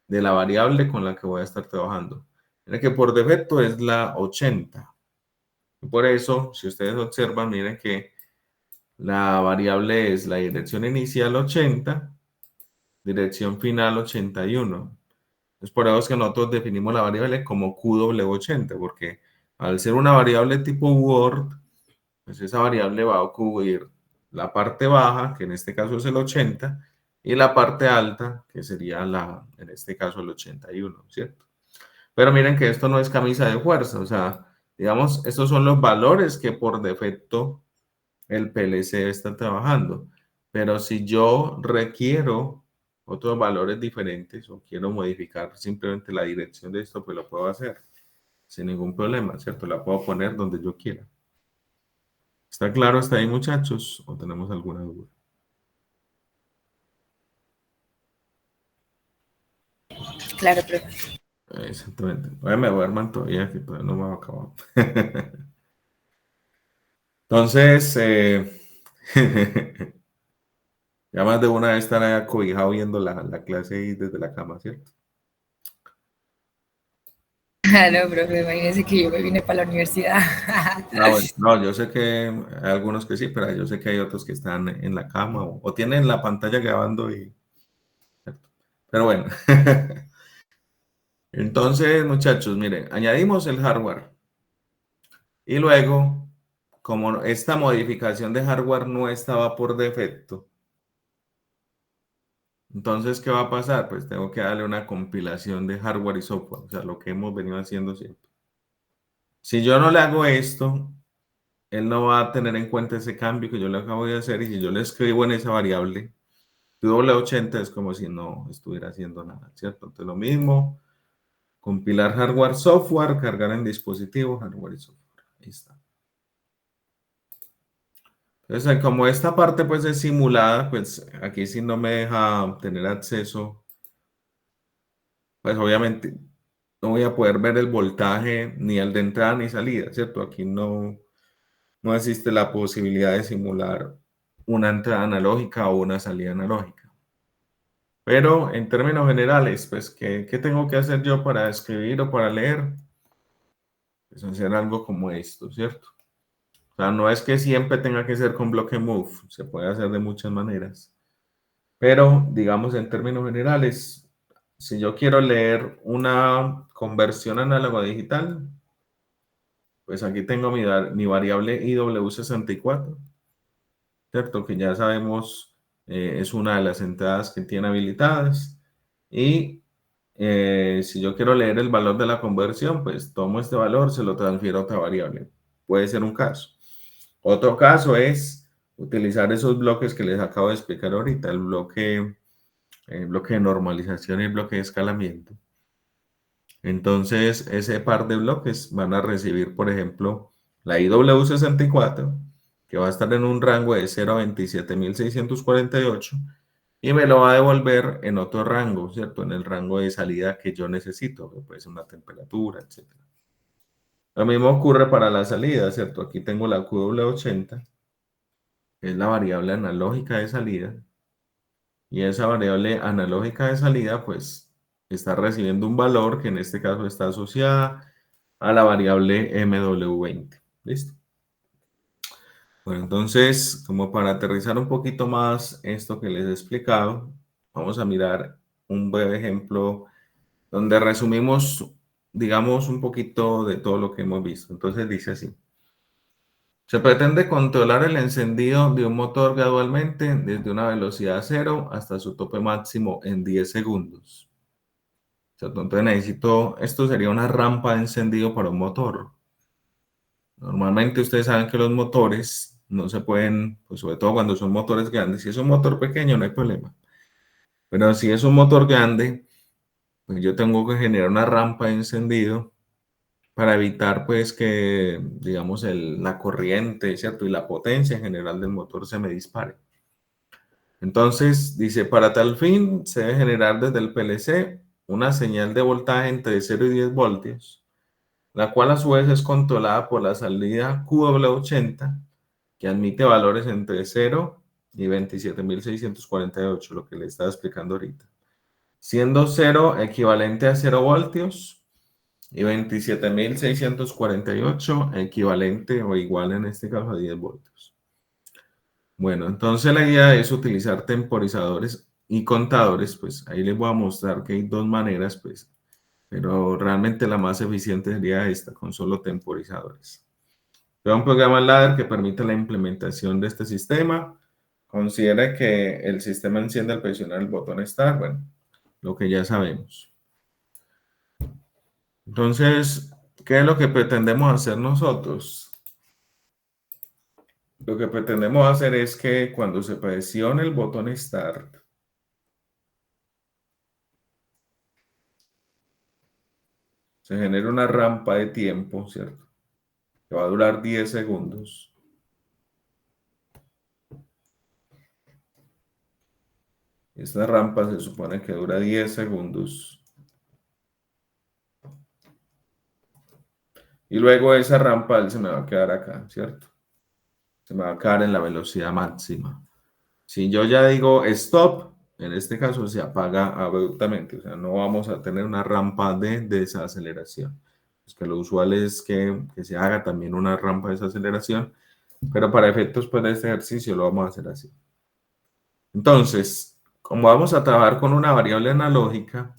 A: de la variable con la que voy a estar trabajando. Miren que por defecto es la 80. Y por eso, si ustedes observan, miren que la variable es la dirección inicial 80, dirección final 81. Es por eso es que nosotros definimos la variable como QW80, porque al ser una variable tipo Word, pues esa variable va a cubrir la parte baja, que en este caso es el 80, y la parte alta, que sería en este caso el 81, ¿cierto? Pero miren que esto no es camisa de fuerza, o sea, digamos, estos son los valores que por defecto el PLC está trabajando. Pero si yo requiero otros valores diferentes o quiero modificar simplemente la dirección de esto, pues lo puedo hacer sin ningún problema, ¿cierto? La puedo poner donde yo quiera. ¿Está claro hasta ahí, muchachos? ¿O tenemos alguna duda?
C: Claro, profe.
A: Exactamente. Todavía me duerman todavía, que todavía no me va a acabar. Entonces, ya más de una vez estar ahí acobijado viendo la clase ahí desde la cama, ¿cierto?
C: Ah, no, profe, imagínese que yo me vine para la universidad.
A: Ah, bueno, no, yo sé que hay algunos que sí, pero yo sé que hay otros que están en la cama o tienen la pantalla grabando y... ¿cierto? Pero bueno. Entonces, muchachos, miren, añadimos el hardware y luego, como esta modificación de hardware no estaba por defecto, entonces, ¿qué va a pasar? Pues tengo que darle una compilación de hardware y software, o sea, lo que hemos venido haciendo siempre. Si yo no le hago esto, él no va a tener en cuenta ese cambio que yo le acabo de hacer y si yo le escribo en esa variable, W80 es como si no estuviera haciendo nada, ¿cierto? Entonces, lo mismo, compilar hardware, software, cargar en dispositivo, hardware y software. Ahí está. Entonces, como esta parte pues es simulada, pues aquí sí no me deja tener acceso, pues obviamente no voy a poder ver el voltaje ni el de entrada ni salida, ¿cierto? Aquí no existe la posibilidad de simular una entrada analógica o una salida analógica. Pero en términos generales, pues, ¿qué tengo que hacer yo para escribir o para leer? Pues hacer algo como esto, ¿cierto? O sea, no es que siempre tenga que ser con bloque move, se puede hacer de muchas maneras. Pero, digamos, en términos generales, si yo quiero leer una conversión análogo a digital, pues aquí tengo mi variable IW64, ¿cierto? Que ya sabemos es una de las entradas que tiene habilitadas. Y si yo quiero leer el valor de la conversión, pues tomo este valor, se lo transfiero a otra variable. Puede ser un caso. Otro caso es utilizar esos bloques que les acabo de explicar ahorita, el bloque de normalización y el bloque de escalamiento. Entonces, ese par de bloques van a recibir, por ejemplo, la IW64, que va a estar en un rango de 0 a 27.648, y me lo va a devolver en otro rango, ¿cierto? En el rango de salida que yo necesito, que puede ser una temperatura, etc. Lo mismo ocurre para la salida, ¿cierto? Aquí tengo la QW80, que es la variable analógica de salida, y esa variable analógica de salida, pues, está recibiendo un valor que en este caso está asociada a la variable MW20. ¿Listo? Bueno, entonces, como para aterrizar un poquito más esto que les he explicado, vamos a mirar un breve ejemplo donde resumimos, digamos, un poquito de todo lo que hemos visto. Entonces dice así. Se pretende controlar el encendido de un motor gradualmente desde una velocidad cero hasta su tope máximo en 10 segundos. Entonces necesito, esto sería una rampa de encendido para un motor. Normalmente ustedes saben que los motores no se pueden, pues sobre todo cuando son motores grandes, si es un motor pequeño no hay problema. Pero si es un motor grande, pues yo tengo que generar una rampa de encendido para evitar pues que, digamos, la corriente, ¿cierto? Y la potencia en general del motor se me dispare. Entonces, dice, para tal fin se debe generar desde el PLC una señal de voltaje entre 0 y 10 voltios, la cual a su vez es controlada por la salida QW80, que admite valores entre 0 y 27.648, lo que le estaba explicando ahorita. Siendo 0 equivalente a 0 voltios y 27.648 equivalente o igual en este caso a 10 voltios. Bueno, entonces la idea es utilizar temporizadores y contadores, pues ahí les voy a mostrar que hay dos maneras, pues, pero realmente la más eficiente sería esta, con solo temporizadores. Crea un programa ladder que permite la implementación de este sistema. Considere que el sistema enciende al presionar el botón Start, bueno, lo que ya sabemos. Entonces, ¿qué es lo que pretendemos hacer nosotros? Lo que pretendemos hacer es que cuando se presione el botón Start, se genere una rampa de tiempo, ¿cierto? Que va a durar 10 segundos. Esta rampa se supone que dura 10 segundos. Y luego esa rampa él se me va a quedar acá, ¿cierto? Se me va a quedar en la velocidad máxima. Si yo ya digo stop, en este caso se apaga abruptamente, o sea, no vamos a tener una rampa de desaceleración. Es que lo usual es que se haga también una rampa de desaceleración, pero para efectos pues, de este ejercicio lo vamos a hacer así. Entonces, como vamos a trabajar con una variable analógica,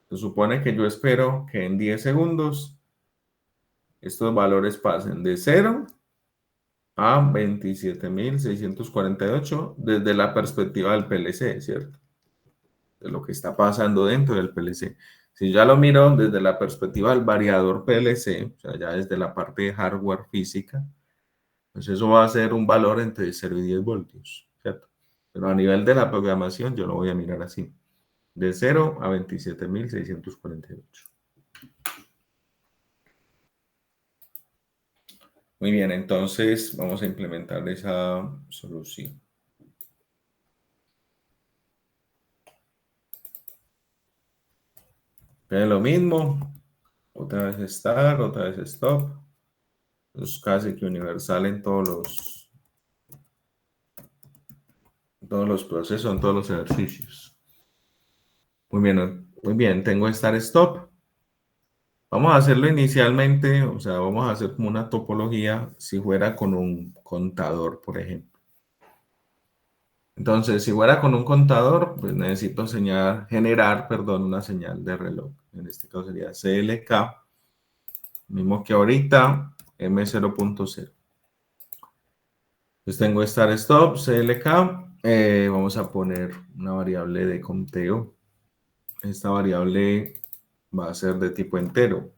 A: se supone que yo espero que en 10 segundos estos valores pasen de 0 a 27.648 desde la perspectiva del PLC, ¿cierto? De lo que está pasando dentro del PLC. Si ya lo miro desde la perspectiva del variador PLC, o sea, ya desde la parte de hardware física, pues eso va a ser un valor entre 0 y 10 voltios, ¿cierto? Pero a nivel de la programación yo lo voy a mirar así, de 0 a 27.648. Muy bien, entonces vamos a implementar esa solución. Es lo mismo, otra vez start, otra vez stop. Es casi que universal en todos los procesos, en todos los ejercicios. Muy bien, tengo start stop. Vamos a hacerlo inicialmente, o sea, vamos a hacer como una topología si fuera con un contador, por ejemplo. Entonces, si fuera con un contador, pues necesito generar, una señal de reloj. En este caso sería CLK, mismo que ahorita, M0.0. Pues tengo start stop, CLK. Vamos a poner una variable de conteo. Esta variable va a ser de tipo entero.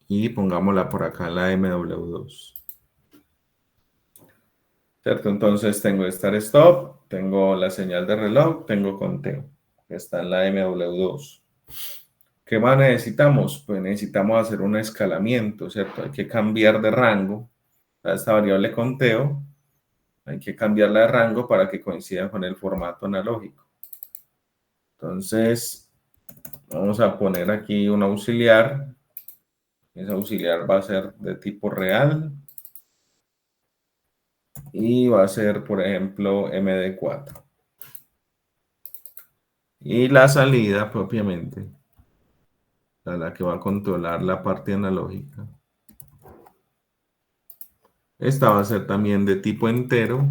A: Y pongámosla por acá en la MW2. ¿Cierto? Entonces tengo start stop, tengo la señal de reloj, tengo conteo, que está en la MW2. ¿Qué más necesitamos? Pues necesitamos hacer un escalamiento, ¿cierto? Hay que cambiar de rango a esta variable conteo, hay que cambiarla de rango para que coincida con el formato analógico. Entonces, vamos a poner aquí un auxiliar. Ese auxiliar va a ser de tipo real y va a ser, por ejemplo, MD4. Y la salida propiamente, la que va a controlar la parte analógica. Esta va a ser también de tipo entero.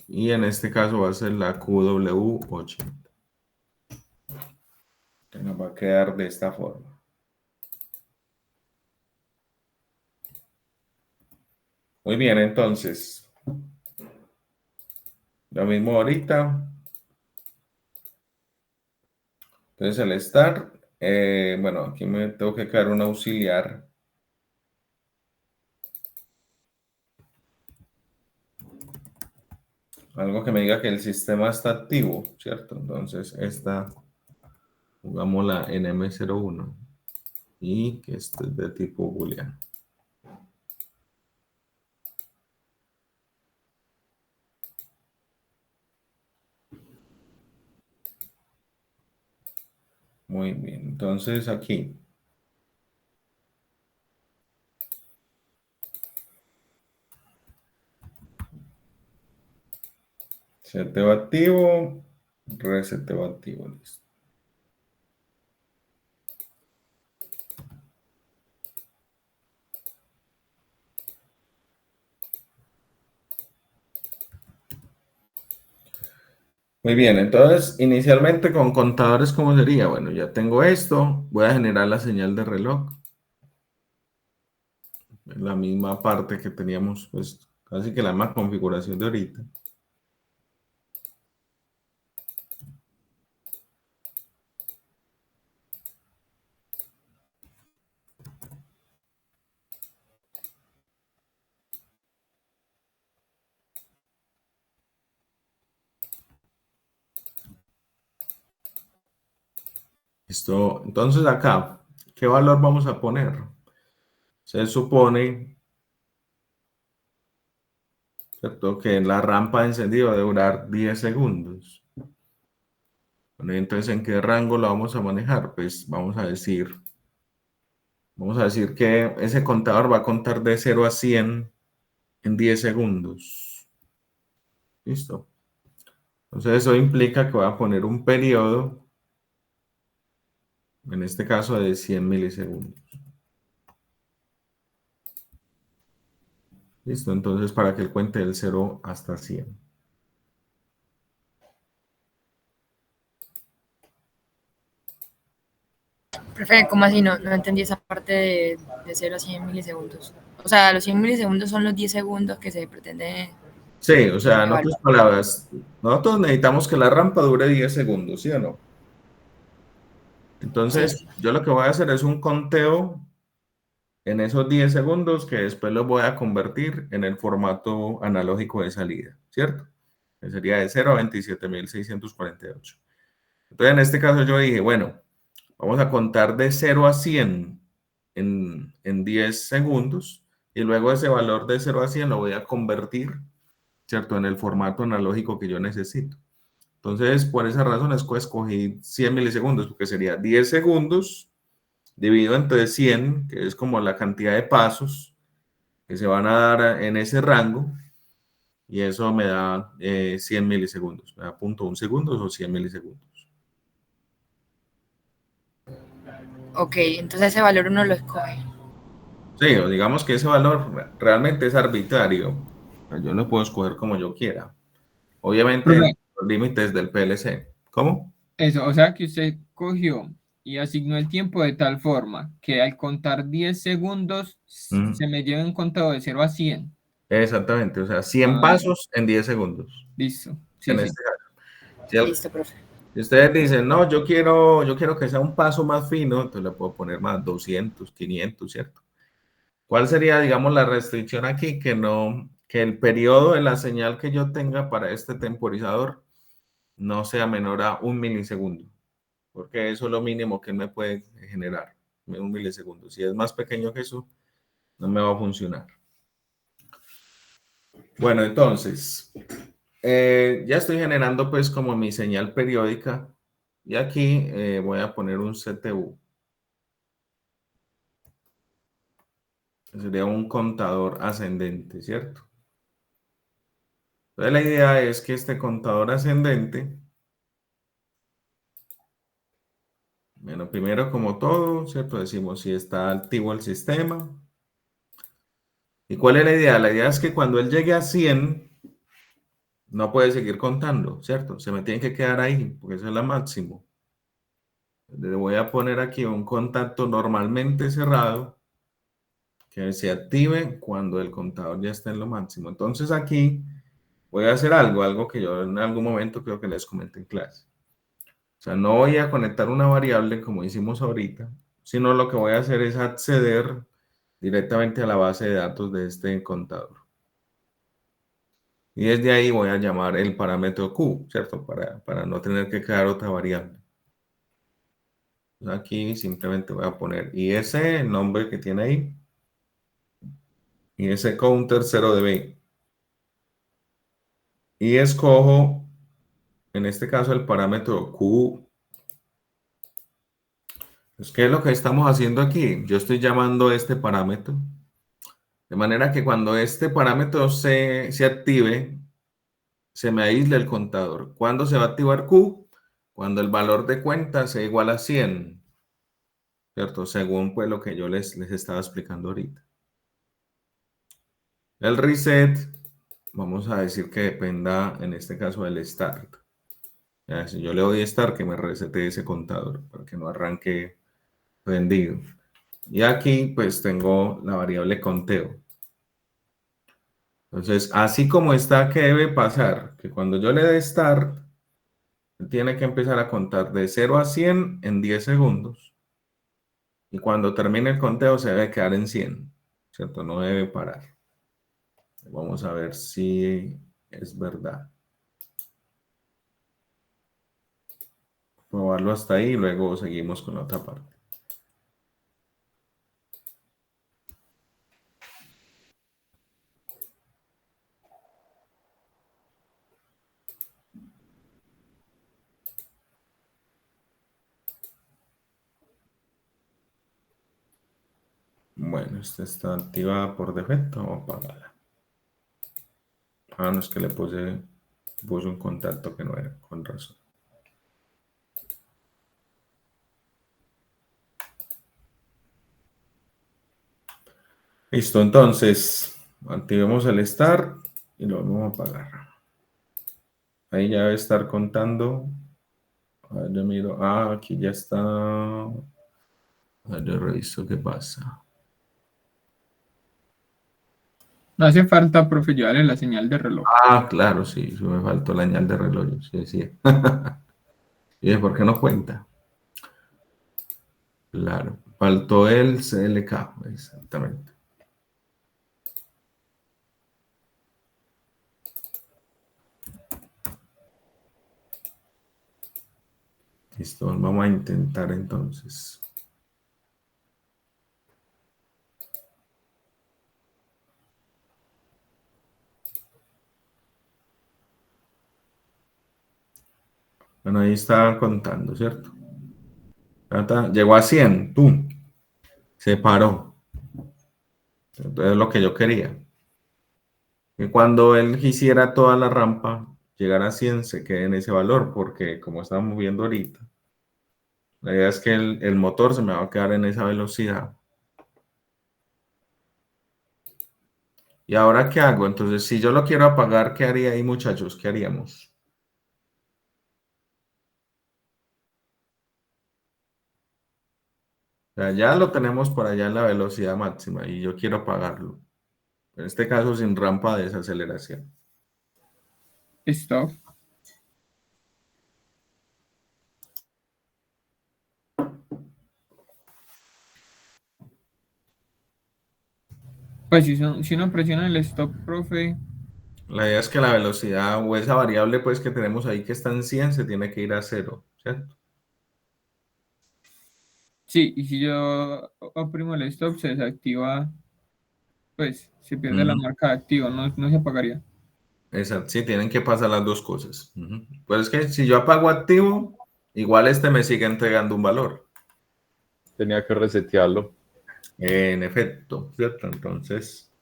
A: Y en este caso va a ser la QW80. Que nos va a quedar de esta forma. Muy bien, entonces. Lo mismo ahorita. Entonces el start. Bueno, aquí me tengo que crear un auxiliar. Algo que me diga que el sistema está activo, ¿cierto? Entonces esta, pongámosla en M01 y que este es de tipo booleano. Muy bien, entonces aquí. Seteo activo, reseteo activo, listo. Muy bien, entonces inicialmente con contadores, ¿cómo sería? Bueno, ya tengo esto, voy a generar la señal de reloj. La misma parte que teníamos, pues casi que la misma configuración de ahorita. Listo, entonces acá, ¿qué valor vamos a poner? Se supone, ¿cierto?, que la rampa de encendido debe durar 10 segundos. Bueno, entonces, ¿en qué rango lo vamos a manejar? Pues vamos a decir que ese contador va a contar de 0 a 100 en 10 segundos. ¿Listo? Entonces eso implica que voy a poner un periodo, en este caso de 100 milisegundos. ¿Listo? Entonces para que él cuente del 0 hasta 100.
C: Profe, ¿cómo así? No entendí esa parte de 0 a 100 milisegundos. O sea, los 100 milisegundos son los 10 segundos que se pretende
A: Sí, o sea, en otras
C: evaluar.
A: palabras, nosotros necesitamos que la rampa dure 10 segundos, ¿sí o no?
C: Sí,
A: Entonces, yo lo que voy a hacer es un conteo en esos 10 segundos que después los voy a convertir en el formato analógico de salida, ¿cierto? Que sería de 0 a 27.648. Entonces, en este caso yo dije, bueno, vamos a contar de 0 a 100 en 10 segundos y luego ese valor de 0 a 100 lo voy a convertir, ¿cierto?, en el formato analógico que yo necesito. Entonces, por esa razón es que escogí 100 milisegundos, porque sería 10 segundos dividido entre 100, que es como la cantidad de pasos que se van a dar en ese rango, y eso me da 100 milisegundos, me da 0.1 segundos o 100 milisegundos.
C: Ok, entonces ese valor uno lo escoge.
A: Sí, o digamos que ese valor realmente es arbitrario. Yo lo puedo escoger como yo quiera. Obviamente, en
D: Profe,
A: los límites del PLC. ¿Cómo?
D: eso, o sea que usted cogió y asignó el tiempo de tal forma que al contar 10 segundos
A: Mm,
D: se me lleve un contado de 0 a 100.
A: exactamente, o sea, 100
D: Ah,
A: pasos en 10 segundos.
D: listo. Sí,
A: En
D: sí.
A: este caso. Si,
C: Listo, profe.
A: si ustedes dicen, no, yo quiero que sea un paso más fino, entonces le puedo poner más 200, 500, ¿cierto? ¿Cuál sería, digamos, la restricción aquí? Que el periodo de la señal que yo tenga para este temporizador no sea menor a 1 milisegundo, porque eso es lo mínimo que me puede generar, 1 milisegundo. Si es más pequeño que eso, no me va a funcionar. Bueno, entonces, ya estoy generando pues como mi señal periódica y aquí voy a poner un CTU. Sería un contador ascendente, ¿cierto? Entonces la idea es que este contador ascendente, bueno, primero como todo, ¿cierto? Decimos si está activo el sistema. ¿Y cuál es la idea? La idea es que cuando él llegue a 100 no puede seguir contando, ¿cierto? Se me tiene que quedar ahí, porque eso es la máximo. Le voy a poner aquí un contacto normalmente cerrado que se active cuando el contador ya está en lo máximo. Entonces aquí voy a hacer algo que yo en algún momento creo que les comenté en clase. O sea, no voy a conectar una variable como hicimos ahorita, sino lo que voy a hacer es acceder directamente a la base de datos de este contador. Y desde ahí voy a llamar el parámetro Q, ¿cierto? Para no tener que crear otra variable. Aquí simplemente voy a poner IS, el nombre que tiene ahí, IS counter 0dB. Y escojo, en este caso, el parámetro Q. ¿Qué es lo que estamos haciendo aquí? Yo estoy llamando este parámetro, de manera que cuando este parámetro se active, se me aísle el contador. ¿Cuándo se va a activar Q? Cuando el valor de cuenta sea igual a 100, ¿cierto? Según pues lo que yo les estaba explicando ahorita. El reset, vamos a decir que dependa en este caso del start. Ya, si yo le doy start, que me resete ese contador para que no arranque prendido. Y aquí pues tengo la variable conteo. Entonces, así como está, ¿qué debe pasar? Que cuando yo le dé start, tiene que empezar a contar de 0 a 100 en 10 segundos. Y cuando termine el conteo se debe quedar en 100, ¿cierto? No debe parar. Vamos a ver si es verdad. Probarlo hasta ahí y luego seguimos con la otra parte. Bueno, esta está activada por defecto o apagada. Ah, no, es que puse un contacto que no era, con razón. Listo, entonces activemos el start y lo vamos a apagar. Ahí ya debe estar contando. A ver, yo miro. Ah, aquí ya está. A ver, yo reviso qué pasa.
D: No hace falta, profe, llevarle la señal de reloj.
A: Ah, claro, sí, sí me faltó la señal de reloj, sí decía. ¿Y por qué no cuenta? Claro, faltó el CLK, exactamente. Listo, vamos a intentar entonces. Bueno, ahí está contando, ¿cierto? Llegó a 100, ¡pum! Se paró. Entonces es lo que yo quería. Que cuando él hiciera toda la rampa, llegara a 100, se quede en ese valor, porque como estamos viendo ahorita, la idea es que el motor se me va a quedar en esa velocidad. ¿Y ahora qué hago? Entonces, si yo lo quiero apagar, ¿qué haría ahí, muchachos? ¿Qué haríamos? O sea, ya lo tenemos por allá en la velocidad máxima y yo quiero apagarlo. En este caso, sin rampa de desaceleración.
D: Stop. Pues si uno presiona el stop, profe,
A: La idea es que la velocidad o esa variable pues que tenemos ahí que está en 100 se tiene que ir a cero, ¿cierto?
D: sí, y si yo oprimo el stop, se desactiva, pues se pierde la
A: Ujú.
D: marca de activo, no se apagaría.
A: Exacto, sí, tienen que pasar las dos cosas. Ujú. Pues es que si yo apago activo, igual este me sigue entregando un valor.
B: Tenía que resetearlo.
A: En efecto, ¿cierto? Entonces,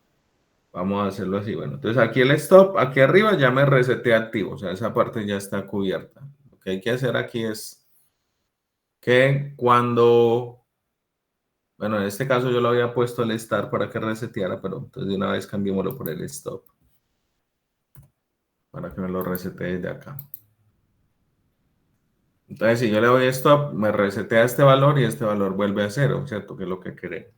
A: vamos a hacerlo así. Bueno, entonces aquí el stop, aquí arriba ya me reseté activo, o sea, esa parte ya está cubierta. Lo que hay que hacer aquí es que cuando, bueno, en este caso yo lo había puesto el start para que reseteara, pero entonces de una vez cambiémoslo por el stop, para que me lo resete desde acá. Entonces, si yo le doy stop, me resetea este valor y este valor vuelve a cero, ¿cierto? Que es lo que queremos.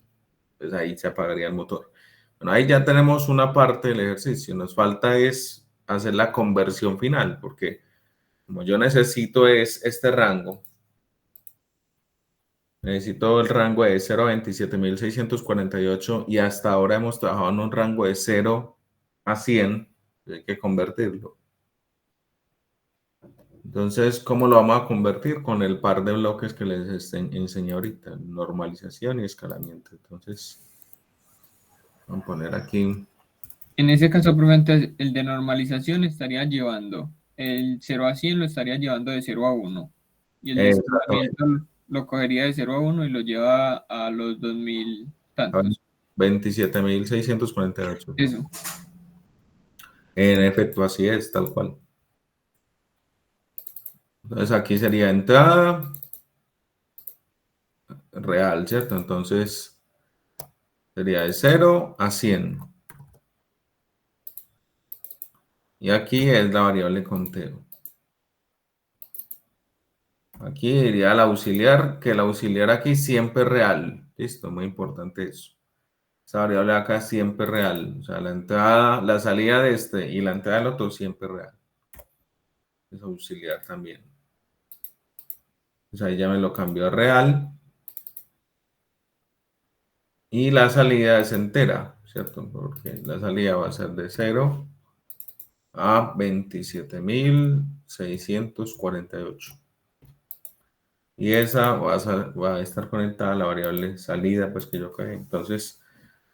A: Pues ahí se apagaría el motor. Bueno, ahí ya tenemos una parte del ejercicio. Nos falta es hacer la conversión final, porque como yo necesito es este rango, necesito el rango de 0 a 27.648 y hasta ahora hemos trabajado en un rango de 0 a 100, hay que convertirlo. Entonces, ¿cómo lo vamos a convertir? Con el par de bloques que les enseñé ahorita, normalización y escalamiento. Entonces, vamos a poner aquí.
D: En ese caso, profe, entonces, el de normalización estaría llevando, el 0 a 100 lo estaría llevando de 0 a 1. Y el de
A: Exactamente.
D: escalamiento lo cogería de 0 a 1 y lo lleva a los 2000 tantos.
A: 27.648.
D: Eso.
A: En efecto, así es, tal cual. Entonces aquí sería entrada real, ¿cierto? Entonces sería de 0 a 100. Y aquí es la variable conteo. Aquí iría el auxiliar, que el auxiliar aquí siempre es real. Listo, muy importante eso. Esa variable acá siempre es real. O sea, la entrada, la salida de este y la entrada del otro siempre es real. Es auxiliar también. Pues ahí ya me lo cambió a real. Y la salida es entera, ¿cierto? Porque la salida va a ser de 0 a 27.648. Y esa va a estar conectada a la variable salida, pues que yo creé. Entonces,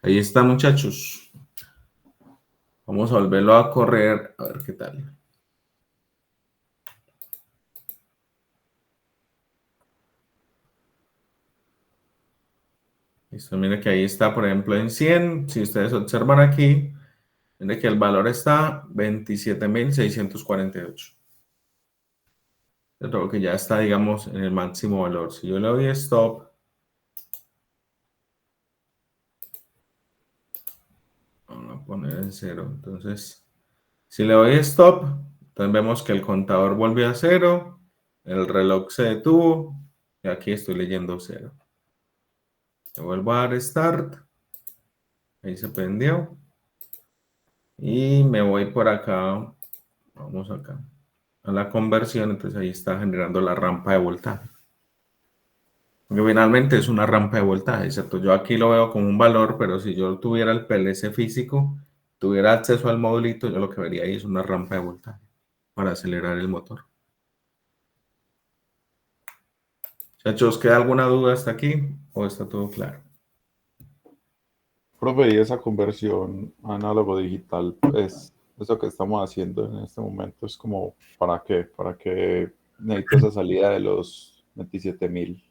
A: ahí está, muchachos. Vamos a volverlo a correr, a ver qué tal. Listo, mire que ahí está, por ejemplo, en 100. Si ustedes observan aquí, mire que el valor está 27.648. Lo que ya está, digamos, en el máximo valor. Si yo le doy stop, vamos a poner en 0. Entonces, si le doy stop, entonces vemos que el contador volvió a 0, el reloj se detuvo y aquí estoy leyendo 0. Le vuelvo a dar start, ahí se prendió y me voy por acá, vamos acá, a la conversión, entonces ahí está generando la rampa de voltaje. Porque finalmente es una rampa de voltaje, ¿cierto? Yo aquí lo veo como un valor, pero si yo tuviera el PLC físico, tuviera acceso al modulito, yo lo que vería ahí es una rampa de voltaje para acelerar el motor. Muchachos, ¿queda alguna duda hasta aquí o está todo claro?
B: Profe, y esa conversión análogo digital, pues eso que estamos haciendo en este momento es como, ¿para qué? ¿Para qué necesito esa salida de los 27.000.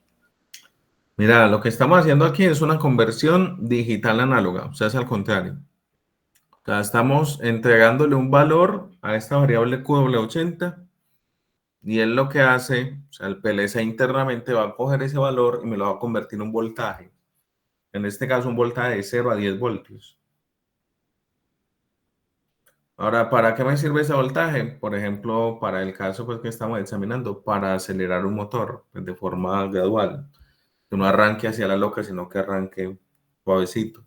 A: Mira, lo que estamos haciendo aquí es una conversión digital análoga, o sea, es al contrario. O sea, estamos entregándole un valor a esta variable QW80 y él lo que hace, o sea, el PLC internamente va a coger ese valor y me lo va a convertir en un voltaje. En este caso, un voltaje de 0 a 10 voltios. Ahora, ¿para qué me sirve ese voltaje? Por ejemplo, para el caso pues, que estamos examinando, para acelerar un motor pues, de forma gradual. Que no arranque hacia la loca, sino que arranque suavecito.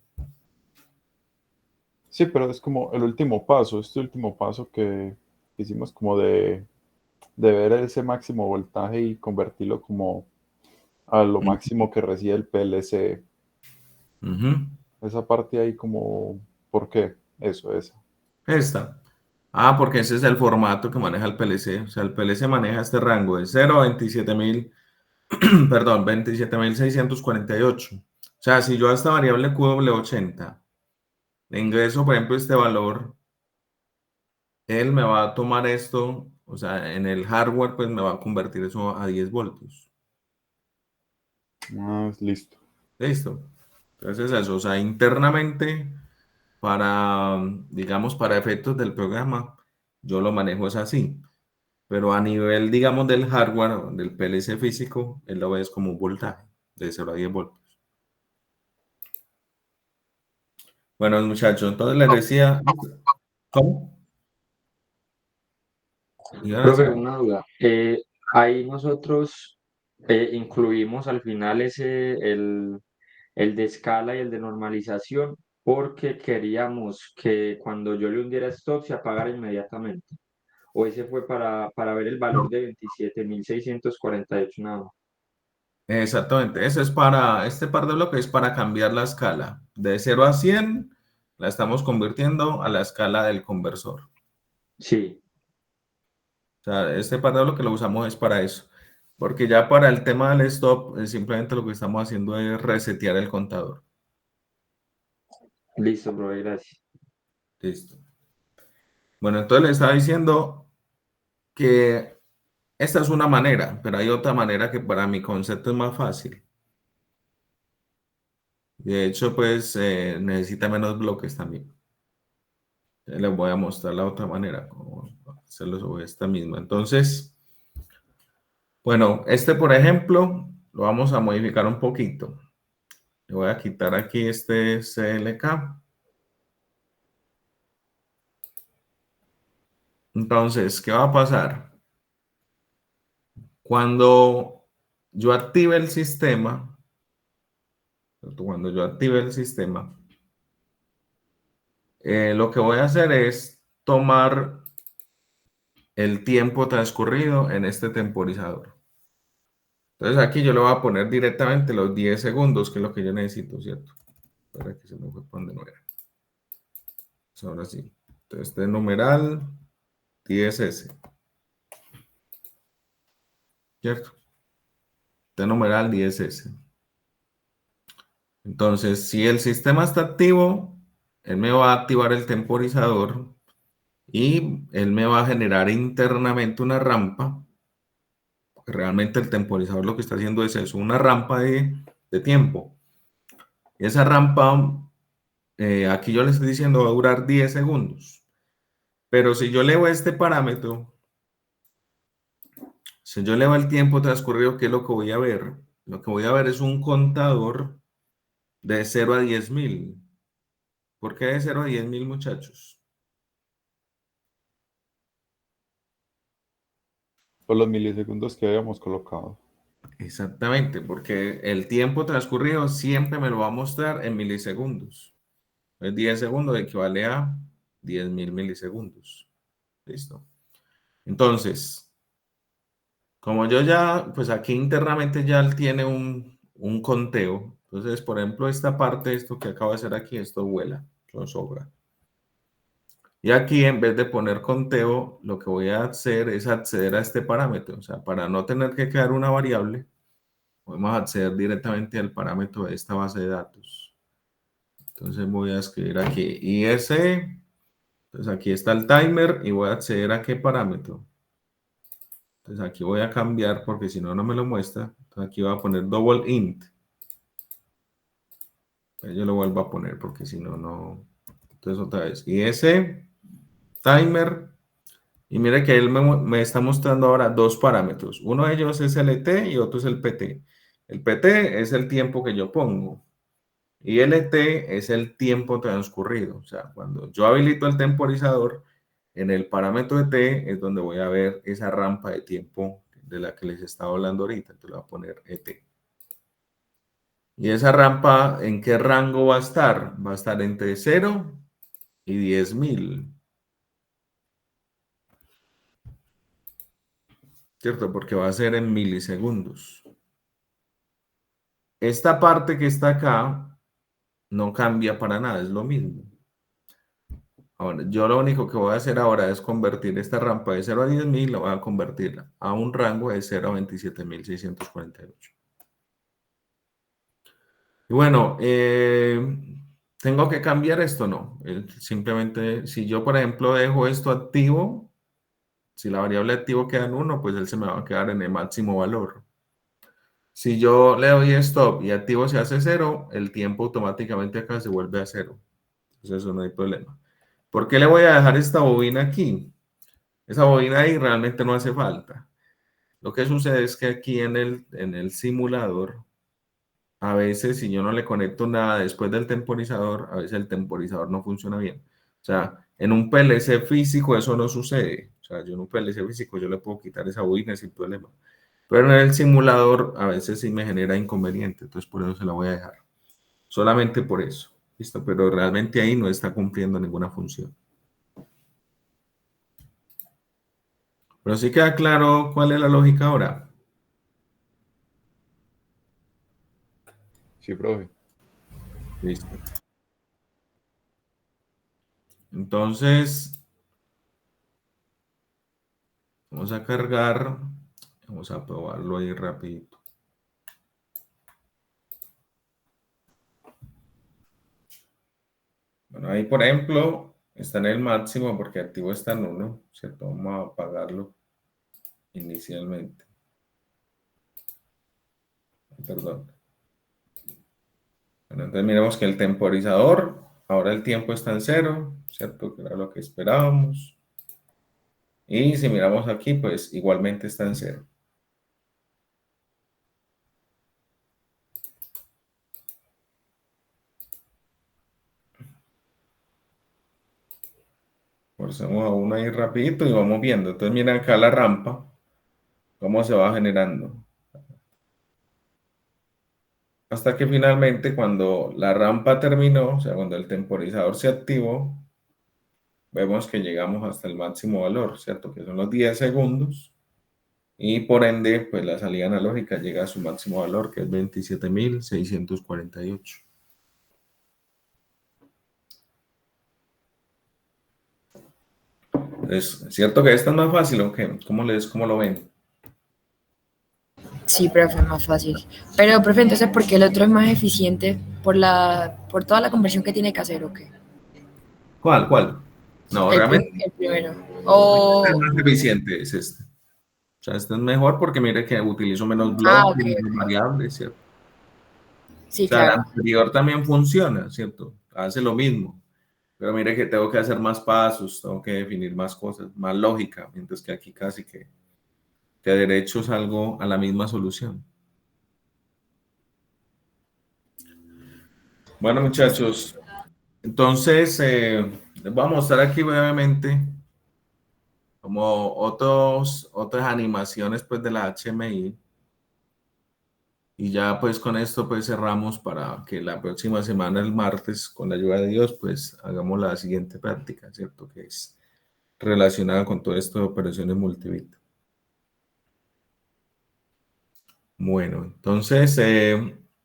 B: Sí, pero es como el último paso, este último paso que hicimos como de ver ese máximo voltaje y convertirlo como a lo máximo que recibe el PLC.
A: Ujú.
B: Esa parte ahí como, ¿por qué? Eso, esa.
A: Esta. Ah, porque ese es el formato que maneja el PLC. O sea, el PLC maneja este rango de 0 a 27.000, perdón, 27.648. O sea, si yo a esta variable QW80 le ingreso, por ejemplo, este valor, él me va a tomar esto, o sea, en el hardware, pues me va a convertir eso a 10 voltios.
B: Ah, listo.
A: Listo. Entonces, eso, o sea, internamente, para, digamos, para efectos del programa, yo lo manejo es así. Pero a nivel, digamos, del hardware, del PLC físico, él lo ves como un voltaje de 0 a 10 voltios. Bueno, muchachos, entonces les decía, ¿cómo? Iban a
E: Profe,
A: decir,
E: una duda. Ahí nosotros incluimos al final el de escala y el de normalización porque queríamos que cuando yo le hundiera stop se apagara inmediatamente. O ese fue para ver el valor de 27.648 nada más.
A: exactamente, eso es para, este par de bloques es para cambiar la escala. De 0 a 100 la estamos convirtiendo a la escala del conversor.
E: Sí,
A: O sea, este par de bloques lo usamos es para eso. Porque ya para el tema del stop, simplemente lo que estamos haciendo es resetear el contador.
E: listo, profe, gracias.
A: Listo. Bueno, entonces le estaba diciendo que esta es una manera, pero hay otra manera que para mi concepto es más fácil. De hecho, pues necesita menos bloques también. Les voy a mostrar la otra manera, cómo hacerlo sobre esta misma. Entonces, bueno, este por ejemplo, lo vamos a modificar un poquito. Le voy a quitar aquí este CLK. Entonces, ¿qué va a pasar? Cuando yo active el sistema, lo que voy a hacer es tomar el tiempo transcurrido en este temporizador. Entonces aquí yo le voy a poner directamente los 10 segundos, que es lo que yo necesito, ¿cierto? Para que se me fue por donde no era. Pues ahora sí. Entonces este numeral 10S, ¿cierto? Este numeral 10S. Entonces, si el sistema está activo, él me va a activar el temporizador y él me va a generar internamente una rampa. Porque realmente el temporizador lo que está haciendo es eso, una rampa de tiempo. Y esa rampa, aquí yo le estoy diciendo va a durar 10 segundos. Pero si yo leo este parámetro, si yo leo el tiempo transcurrido, ¿qué es lo que voy a ver? Lo que voy a ver es un contador de 0 a 10.000. ¿Por qué de 0 a 10.000, muchachos?
B: Por los milisegundos que habíamos colocado.
A: Exactamente, porque el tiempo transcurrido siempre me lo va a mostrar en milisegundos. El 10 segundos equivale a 10.000 milisegundos. Listo. Entonces, como yo ya, pues aquí internamente ya él tiene un conteo. Entonces, por ejemplo, esta parte, esto que acabo de hacer aquí, esto vuela, eso sobra. Y aquí, en vez de poner conteo, lo que voy a hacer es acceder a este parámetro. O sea, para no tener que crear una variable, podemos acceder directamente al parámetro de esta base de datos. Entonces voy a escribir aquí IS. Entonces aquí está el timer y voy a acceder a qué parámetro. Entonces aquí voy a cambiar porque si no, no me lo muestra. Entonces aquí voy a poner double int. Entonces yo lo vuelvo a poner porque si no, no. Entonces otra vez. Y ese timer. Y mira que él me está mostrando ahora dos parámetros. Uno de ellos es el ET y otro es el PT. El PT es el tiempo que yo pongo. Y el ET es el tiempo transcurrido. O sea, cuando yo habilito el temporizador, en el parámetro ET es donde voy a ver esa rampa de tiempo de la que les estaba hablando ahorita. Entonces le voy a poner ET. ¿Y esa rampa en qué rango va a estar? Va a estar entre 0 y 10.000. ¿Cierto? Porque va a ser en milisegundos. Esta parte que está acá no cambia para nada, es lo mismo. Ahora, yo lo único que voy a hacer ahora es convertir esta rampa de 0 a 10.000, la voy a convertir a un rango de 0 a 27.648. Y bueno, ¿tengo que cambiar esto? No. Simplemente, si yo, por ejemplo, dejo esto activo, si la variable activo queda en 1, pues él se me va a quedar en el máximo valor. Si yo le doy stop y activo se hace 0, el tiempo automáticamente acá se vuelve a 0. Entonces eso no hay problema. ¿Por qué le voy a dejar esta bobina aquí? Esa bobina ahí realmente no hace falta. Lo que sucede es que aquí en el simulador, a veces si yo no le conecto nada después del temporizador, a veces el temporizador no funciona bien. O sea, en un PLC físico eso no sucede. O sea, yo en un PLC físico yo le puedo quitar esa bobina sin problema. Pero en el simulador a veces sí me genera inconveniente, entonces por eso se la voy a dejar. Solamente por eso. ¿Listo? Pero realmente ahí no está cumpliendo ninguna función. Pero sí queda claro cuál es la lógica ahora.
B: Sí, profe.
A: Listo. Entonces, vamos a cargar. Vamos a probarlo ahí rapidito. Bueno, ahí por ejemplo está en el máximo porque activo está en 1, ¿cierto? Vamos a apagarlo inicialmente. Perdón. Bueno, entonces miremos que el temporizador, ahora el tiempo está en 0, ¿cierto? Que era lo que esperábamos. Y si miramos aquí, pues igualmente está en 0. Forcemos a uno ahí rapidito y vamos viendo. Entonces miren acá la rampa, cómo se va generando. Hasta que finalmente cuando la rampa terminó, o sea, cuando el temporizador se activó, vemos que llegamos hasta el máximo valor, ¿cierto? Que son los 10 segundos. Y por ende, pues la salida analógica llega a su máximo valor, que es 27.648. Es cierto que esta es más fácil, ¿o qué? ¿Cómo lo ven?
C: Sí, profe, más fácil. Pero, profe, entonces, ¿por qué el otro es más eficiente por toda la conversión que tiene que hacer o qué?
A: ¿Cuál? No, realmente
C: El primero.
A: es
C: O,
A: más eficiente, es este. O sea, este es mejor porque mire que utilizo menos
C: ok,
A: bloques, menos variables, ¿cierto? O
C: sí,
A: sea, el
C: claro.
A: anterior también funciona, ¿cierto? Hace lo mismo. Pero mire que tengo que hacer más pasos, tengo que definir más cosas, más lógica, mientras que aquí casi que derecho salgo a la misma solución. Bueno, muchachos, entonces les voy a mostrar aquí brevemente como otras animaciones pues de la HMI. Y ya pues con esto pues cerramos para que la próxima semana, el martes, con la ayuda de Dios, pues hagamos la siguiente práctica, ¿cierto? Que es relacionada con todo esto de operaciones multibit. Bueno, entonces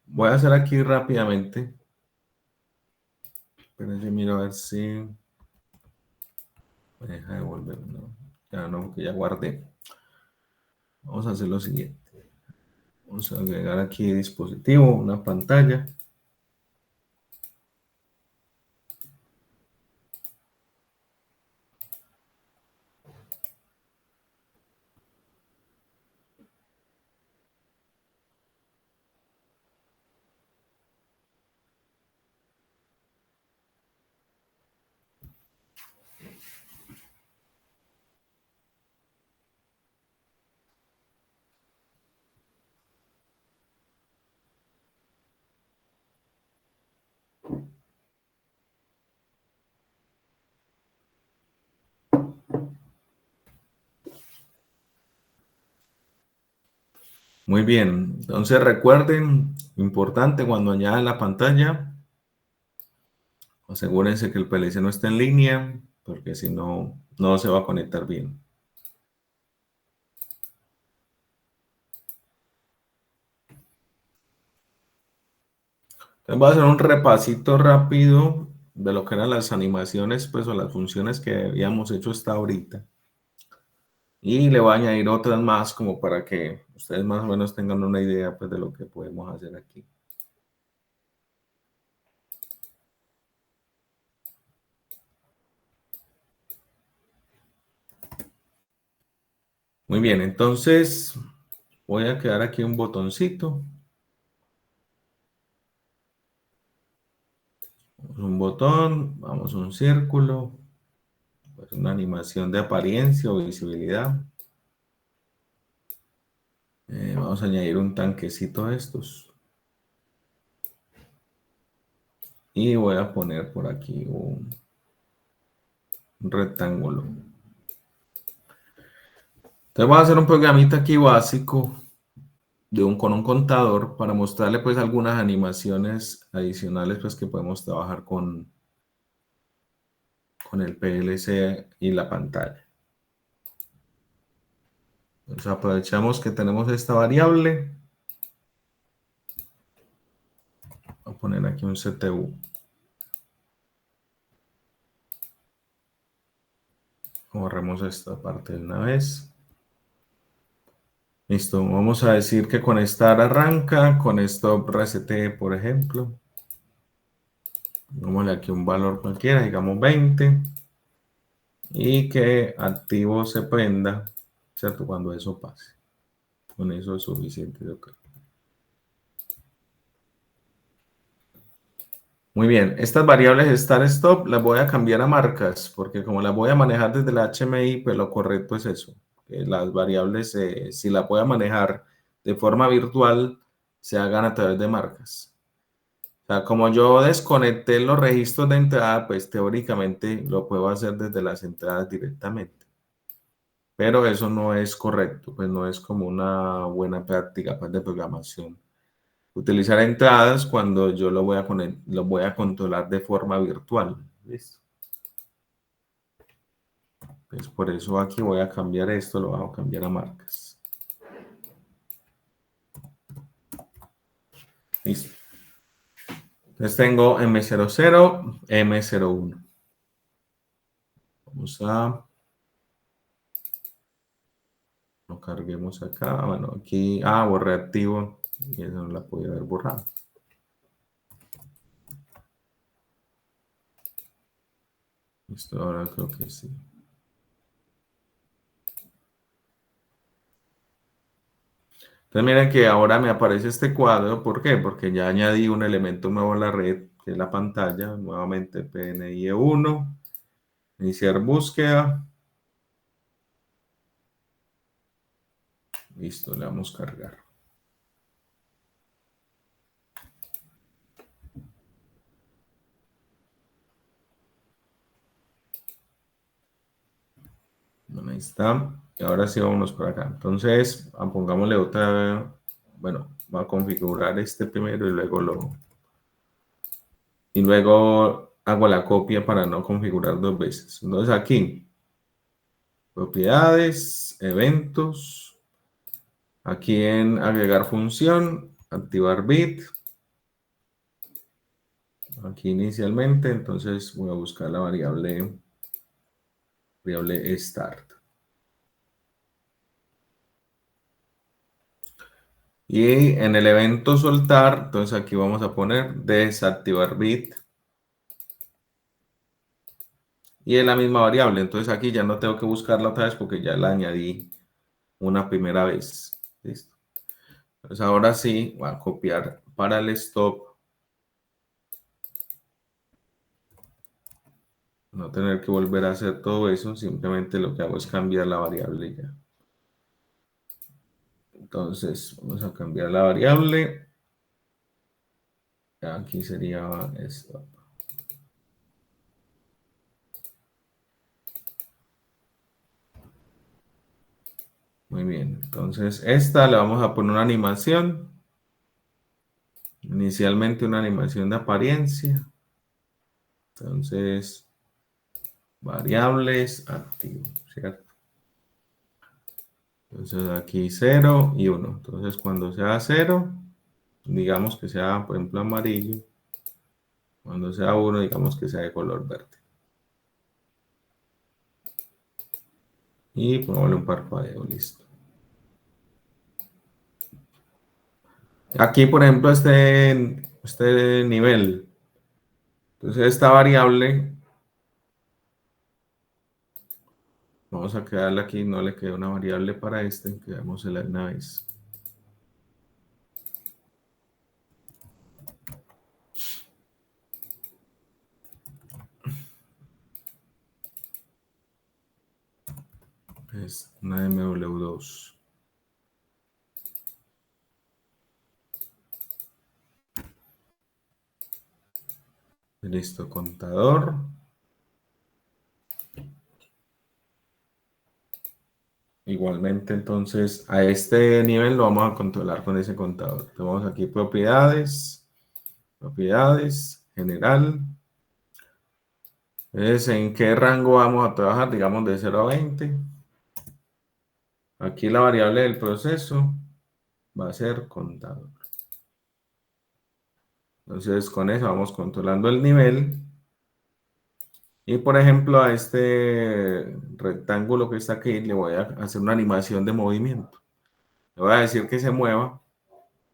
A: voy a hacer aquí rápidamente. Pero yo miro a ver si me deja devolver. No, ya no, porque ya guardé. Vamos a hacer lo siguiente. Vamos a agregar aquí dispositivo, una pantalla. Muy bien, entonces recuerden, importante cuando añadan la pantalla, asegúrense que el PLC no esté en línea, porque si no, no se va a conectar bien. Entonces voy a hacer un repasito rápido de lo que eran las animaciones, pues, o las funciones que habíamos hecho hasta ahorita. Y le voy a añadir otras más como para que ustedes más o menos tengan una idea, pues, de lo que podemos hacer aquí. Muy bien, entonces voy a crear aquí un botoncito. Un botón, vamos a un círculo, pues una animación de apariencia o visibilidad. Vamos a añadir un tanquecito de estos. Y voy a poner por aquí un rectángulo. Entonces voy a hacer un programita aquí básico con un contador para mostrarle pues algunas animaciones adicionales pues que podemos trabajar con el PLC y la pantalla. Entonces aprovechamos que tenemos esta variable. Voy a poner aquí un CTU. Borremos esta parte de una vez. Listo, vamos a decir que con start arranca, con stop resete, por ejemplo. Pongámosle aquí un valor cualquiera, digamos 20. Y que activo se prenda, ¿cierto? Cuando eso pase. Con eso es suficiente, yo creo. Muy bien, estas variables start stop las voy a cambiar a marcas, porque como las voy a manejar desde el HMI, pues lo correcto es eso. Que las variables, si las voy a manejar de forma virtual, se hagan a través de marcas. O sea, como yo desconecté los registros de entrada, pues teóricamente lo puedo hacer desde las entradas directamente. Pero eso no es correcto, pues no es como una buena práctica pues, de programación. Utilizar entradas cuando yo lo voy a controlar de forma virtual. ¿Listo? Pues por eso aquí voy a cambiar esto, lo voy a cambiar a marcas. Listo. Entonces tengo M00, M01. Vamos a... Lo carguemos acá. Bueno, aquí... borré activo. Y eso no la podía haber borrado. Listo, ahora creo que sí. Entonces miren que ahora me aparece este cuadro. ¿Por qué? Porque ya añadí un elemento nuevo a la red, que es la pantalla. Nuevamente PNIE1. Iniciar búsqueda. Listo, le damos a cargar. Bueno, ahí está. Y ahora sí vámonos por acá. Entonces, pongámosle otra. Bueno, voy a configurar este primero y luego hago la copia para no configurar dos veces. Entonces aquí, propiedades, eventos, aquí en agregar función, activar bit, aquí inicialmente, entonces voy a buscar la variable start. Y en el evento soltar, entonces aquí vamos a poner desactivar bit. Y es la misma variable, entonces aquí ya no tengo que buscarla otra vez porque ya la añadí una primera vez. ¿Listo? Entonces ahora sí, voy a copiar para el stop. No tener que volver a hacer todo eso, simplemente lo que hago es cambiar la variable ya. Entonces vamos a cambiar la variable. Aquí sería stop. Muy bien, entonces esta le vamos a poner una animación. Inicialmente una animación de apariencia. Entonces, variables activo, ¿cierto? Entonces aquí 0 y 1. Entonces cuando sea 0, digamos que sea, por ejemplo, amarillo. Cuando sea 1, digamos que sea de color verde. Y pongámosle un parpadeo, listo. Aquí, por ejemplo, este nivel. Entonces esta variable, vamos a crearla aquí, no le queda una variable para este, creámosla de una vez. Es una MW2. Listo, contador. Igualmente, entonces, a este nivel lo vamos a controlar con ese contador. Tenemos aquí propiedades, general. Entonces, ¿en qué rango vamos a trabajar? Digamos de 0 a 20. Aquí la variable del proceso va a ser contador. Entonces, con eso vamos controlando el nivel. Y, por ejemplo, a este rectángulo que está aquí, le voy a hacer una animación de movimiento. Le voy a decir que se mueva,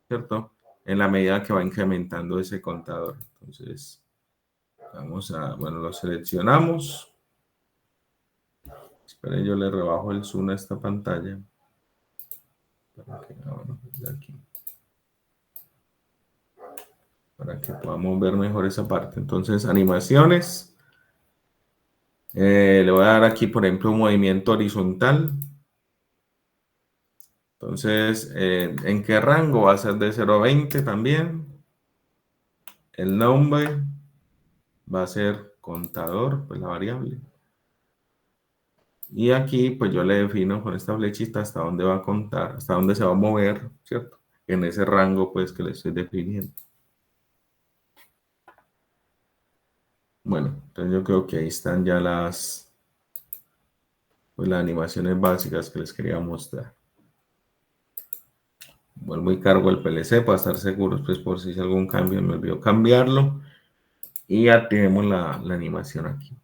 A: ¿cierto? En la medida que va incrementando ese contador. Entonces, bueno, lo seleccionamos. Esperen, yo le rebajo el zoom a esta pantalla. Para que podamos ver mejor esa parte. Entonces, animaciones. Le voy a dar aquí, por ejemplo, un movimiento horizontal. Entonces, ¿en qué rango? Va a ser de 0 a 20 también. El nombre va a ser contador, pues la variable. Y aquí, pues yo le defino con esta flechita hasta dónde va a contar, hasta dónde se va a mover, ¿cierto? En ese rango, pues, que le estoy definiendo. Bueno, entonces yo creo que ahí están ya pues, las animaciones básicas que les quería mostrar. Vuelvo y cargo el PLC para estar seguros, pues, por si hice algún cambio, me olvidó cambiarlo. Y activemos la animación aquí.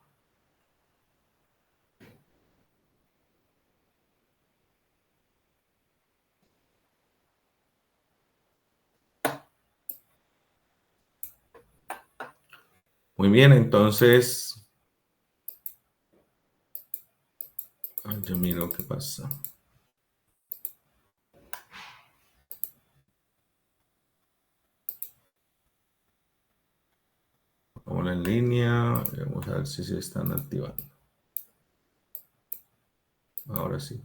A: Muy bien, entonces, yo miro qué pasa. Vamos en línea, vamos a ver si se están activando. Ahora sí.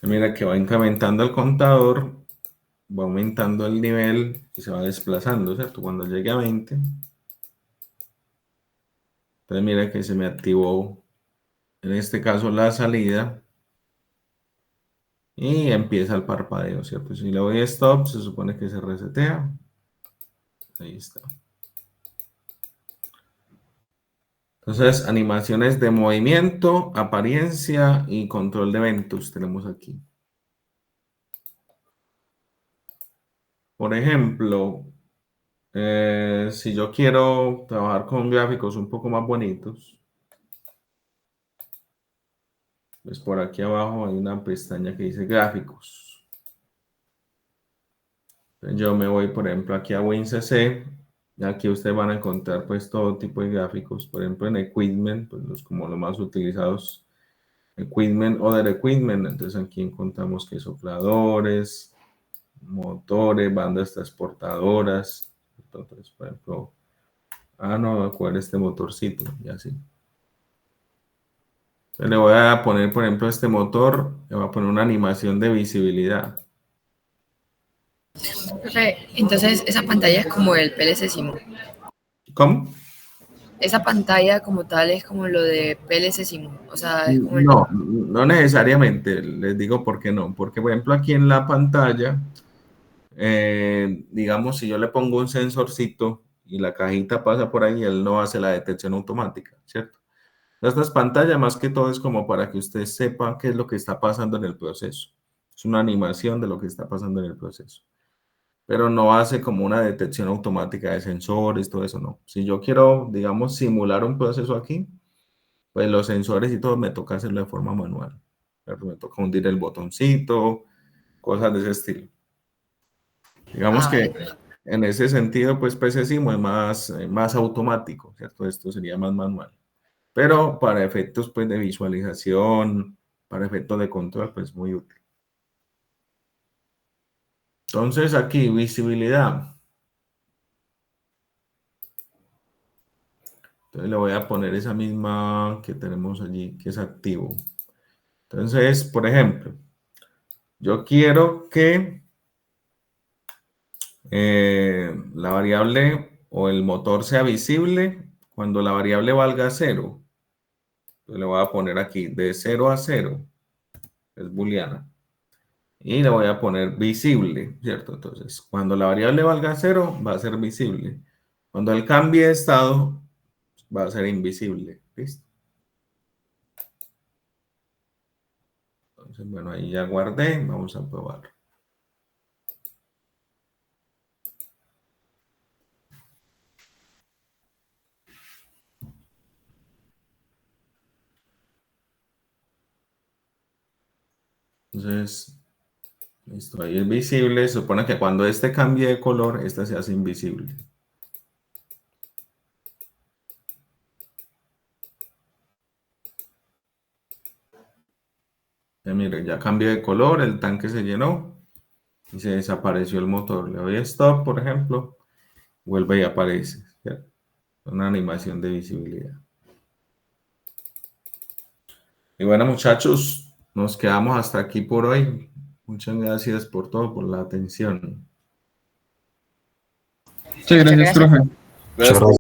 A: Mira que va incrementando el contador, va aumentando el nivel y se va desplazando, ¿cierto? Cuando llegue a 20. Entonces mira que se me activó, en este caso, la salida. Y empieza el parpadeo, ¿cierto? Si le doy stop, se supone que se resetea. Ahí está. Entonces, animaciones de movimiento, apariencia y control de eventos tenemos aquí. Por ejemplo, si yo quiero trabajar con gráficos un poco más bonitos, pues por aquí abajo hay una pestaña que dice gráficos. Entonces yo me voy, por ejemplo, aquí a WinCC. Y aquí ustedes van a encontrar pues todo tipo de gráficos. Por ejemplo, en Equipment, pues como los más utilizados, Equipment, Other Equipment. Entonces aquí encontramos que sopladores, motores, bandas transportadoras. Entonces, por ejemplo, no, ¿cuál es este motorcito? Y así. Entonces, le voy a poner, por ejemplo, este motor, le voy a poner una animación de visibilidad.
C: Entonces, esa pantalla es como el PLC Simo.
A: ¿Cómo?
C: esa pantalla como tal es como lo de PLC Simul, o sea, es como
A: No, no necesariamente, les digo por qué no, porque por ejemplo aquí en la pantalla, digamos, si yo le pongo un sensorcito y la cajita pasa por ahí, él no hace la detección automática, ¿cierto? Estas pantallas más que todo es como para que usted sepa qué es lo que está pasando en el proceso. Es una animación de lo que está pasando en el proceso. Pero no hace como una detección automática de sensores, todo eso, no. Si yo quiero, digamos, simular un proceso aquí, pues los sensores y todo me toca hacerlo de forma manual. ¿Cierto? Me toca hundir el botoncito, cosas de ese estilo. Digamos que
C: vale.
A: en ese sentido, pues PCSIMO es más automático, ¿cierto? Esto sería más manual. Pero para efectos pues, de visualización, para efectos de control, pues muy útil. Entonces aquí, visibilidad. Entonces le voy a poner esa misma que tenemos allí, que es activo. Entonces, por ejemplo, yo quiero que la variable o el motor sea visible cuando la variable valga 0. Entonces le voy a poner aquí de 0 a 0, es booleana. Y le voy a poner visible, ¿cierto? Entonces, cuando la variable valga 0, va a ser visible. Cuando él cambie de estado, va a ser invisible. ¿Listo? Entonces, bueno, ahí ya guardé. Vamos a probar. Entonces, listo, ahí es visible. Se supone que cuando este cambie de color, este se hace invisible. Ya miren, ya cambió de color, el tanque se llenó y se desapareció el motor. Le doy a stop, por ejemplo, vuelve y aparece. ¿Cierto? Una animación de visibilidad. Y bueno, muchachos, nos quedamos hasta aquí por hoy. Muchas gracias por todo, por la atención.
D: Muchas
C: Muchas
D: gracias,
C: gracias.
D: profe.
B: Muchas gracias.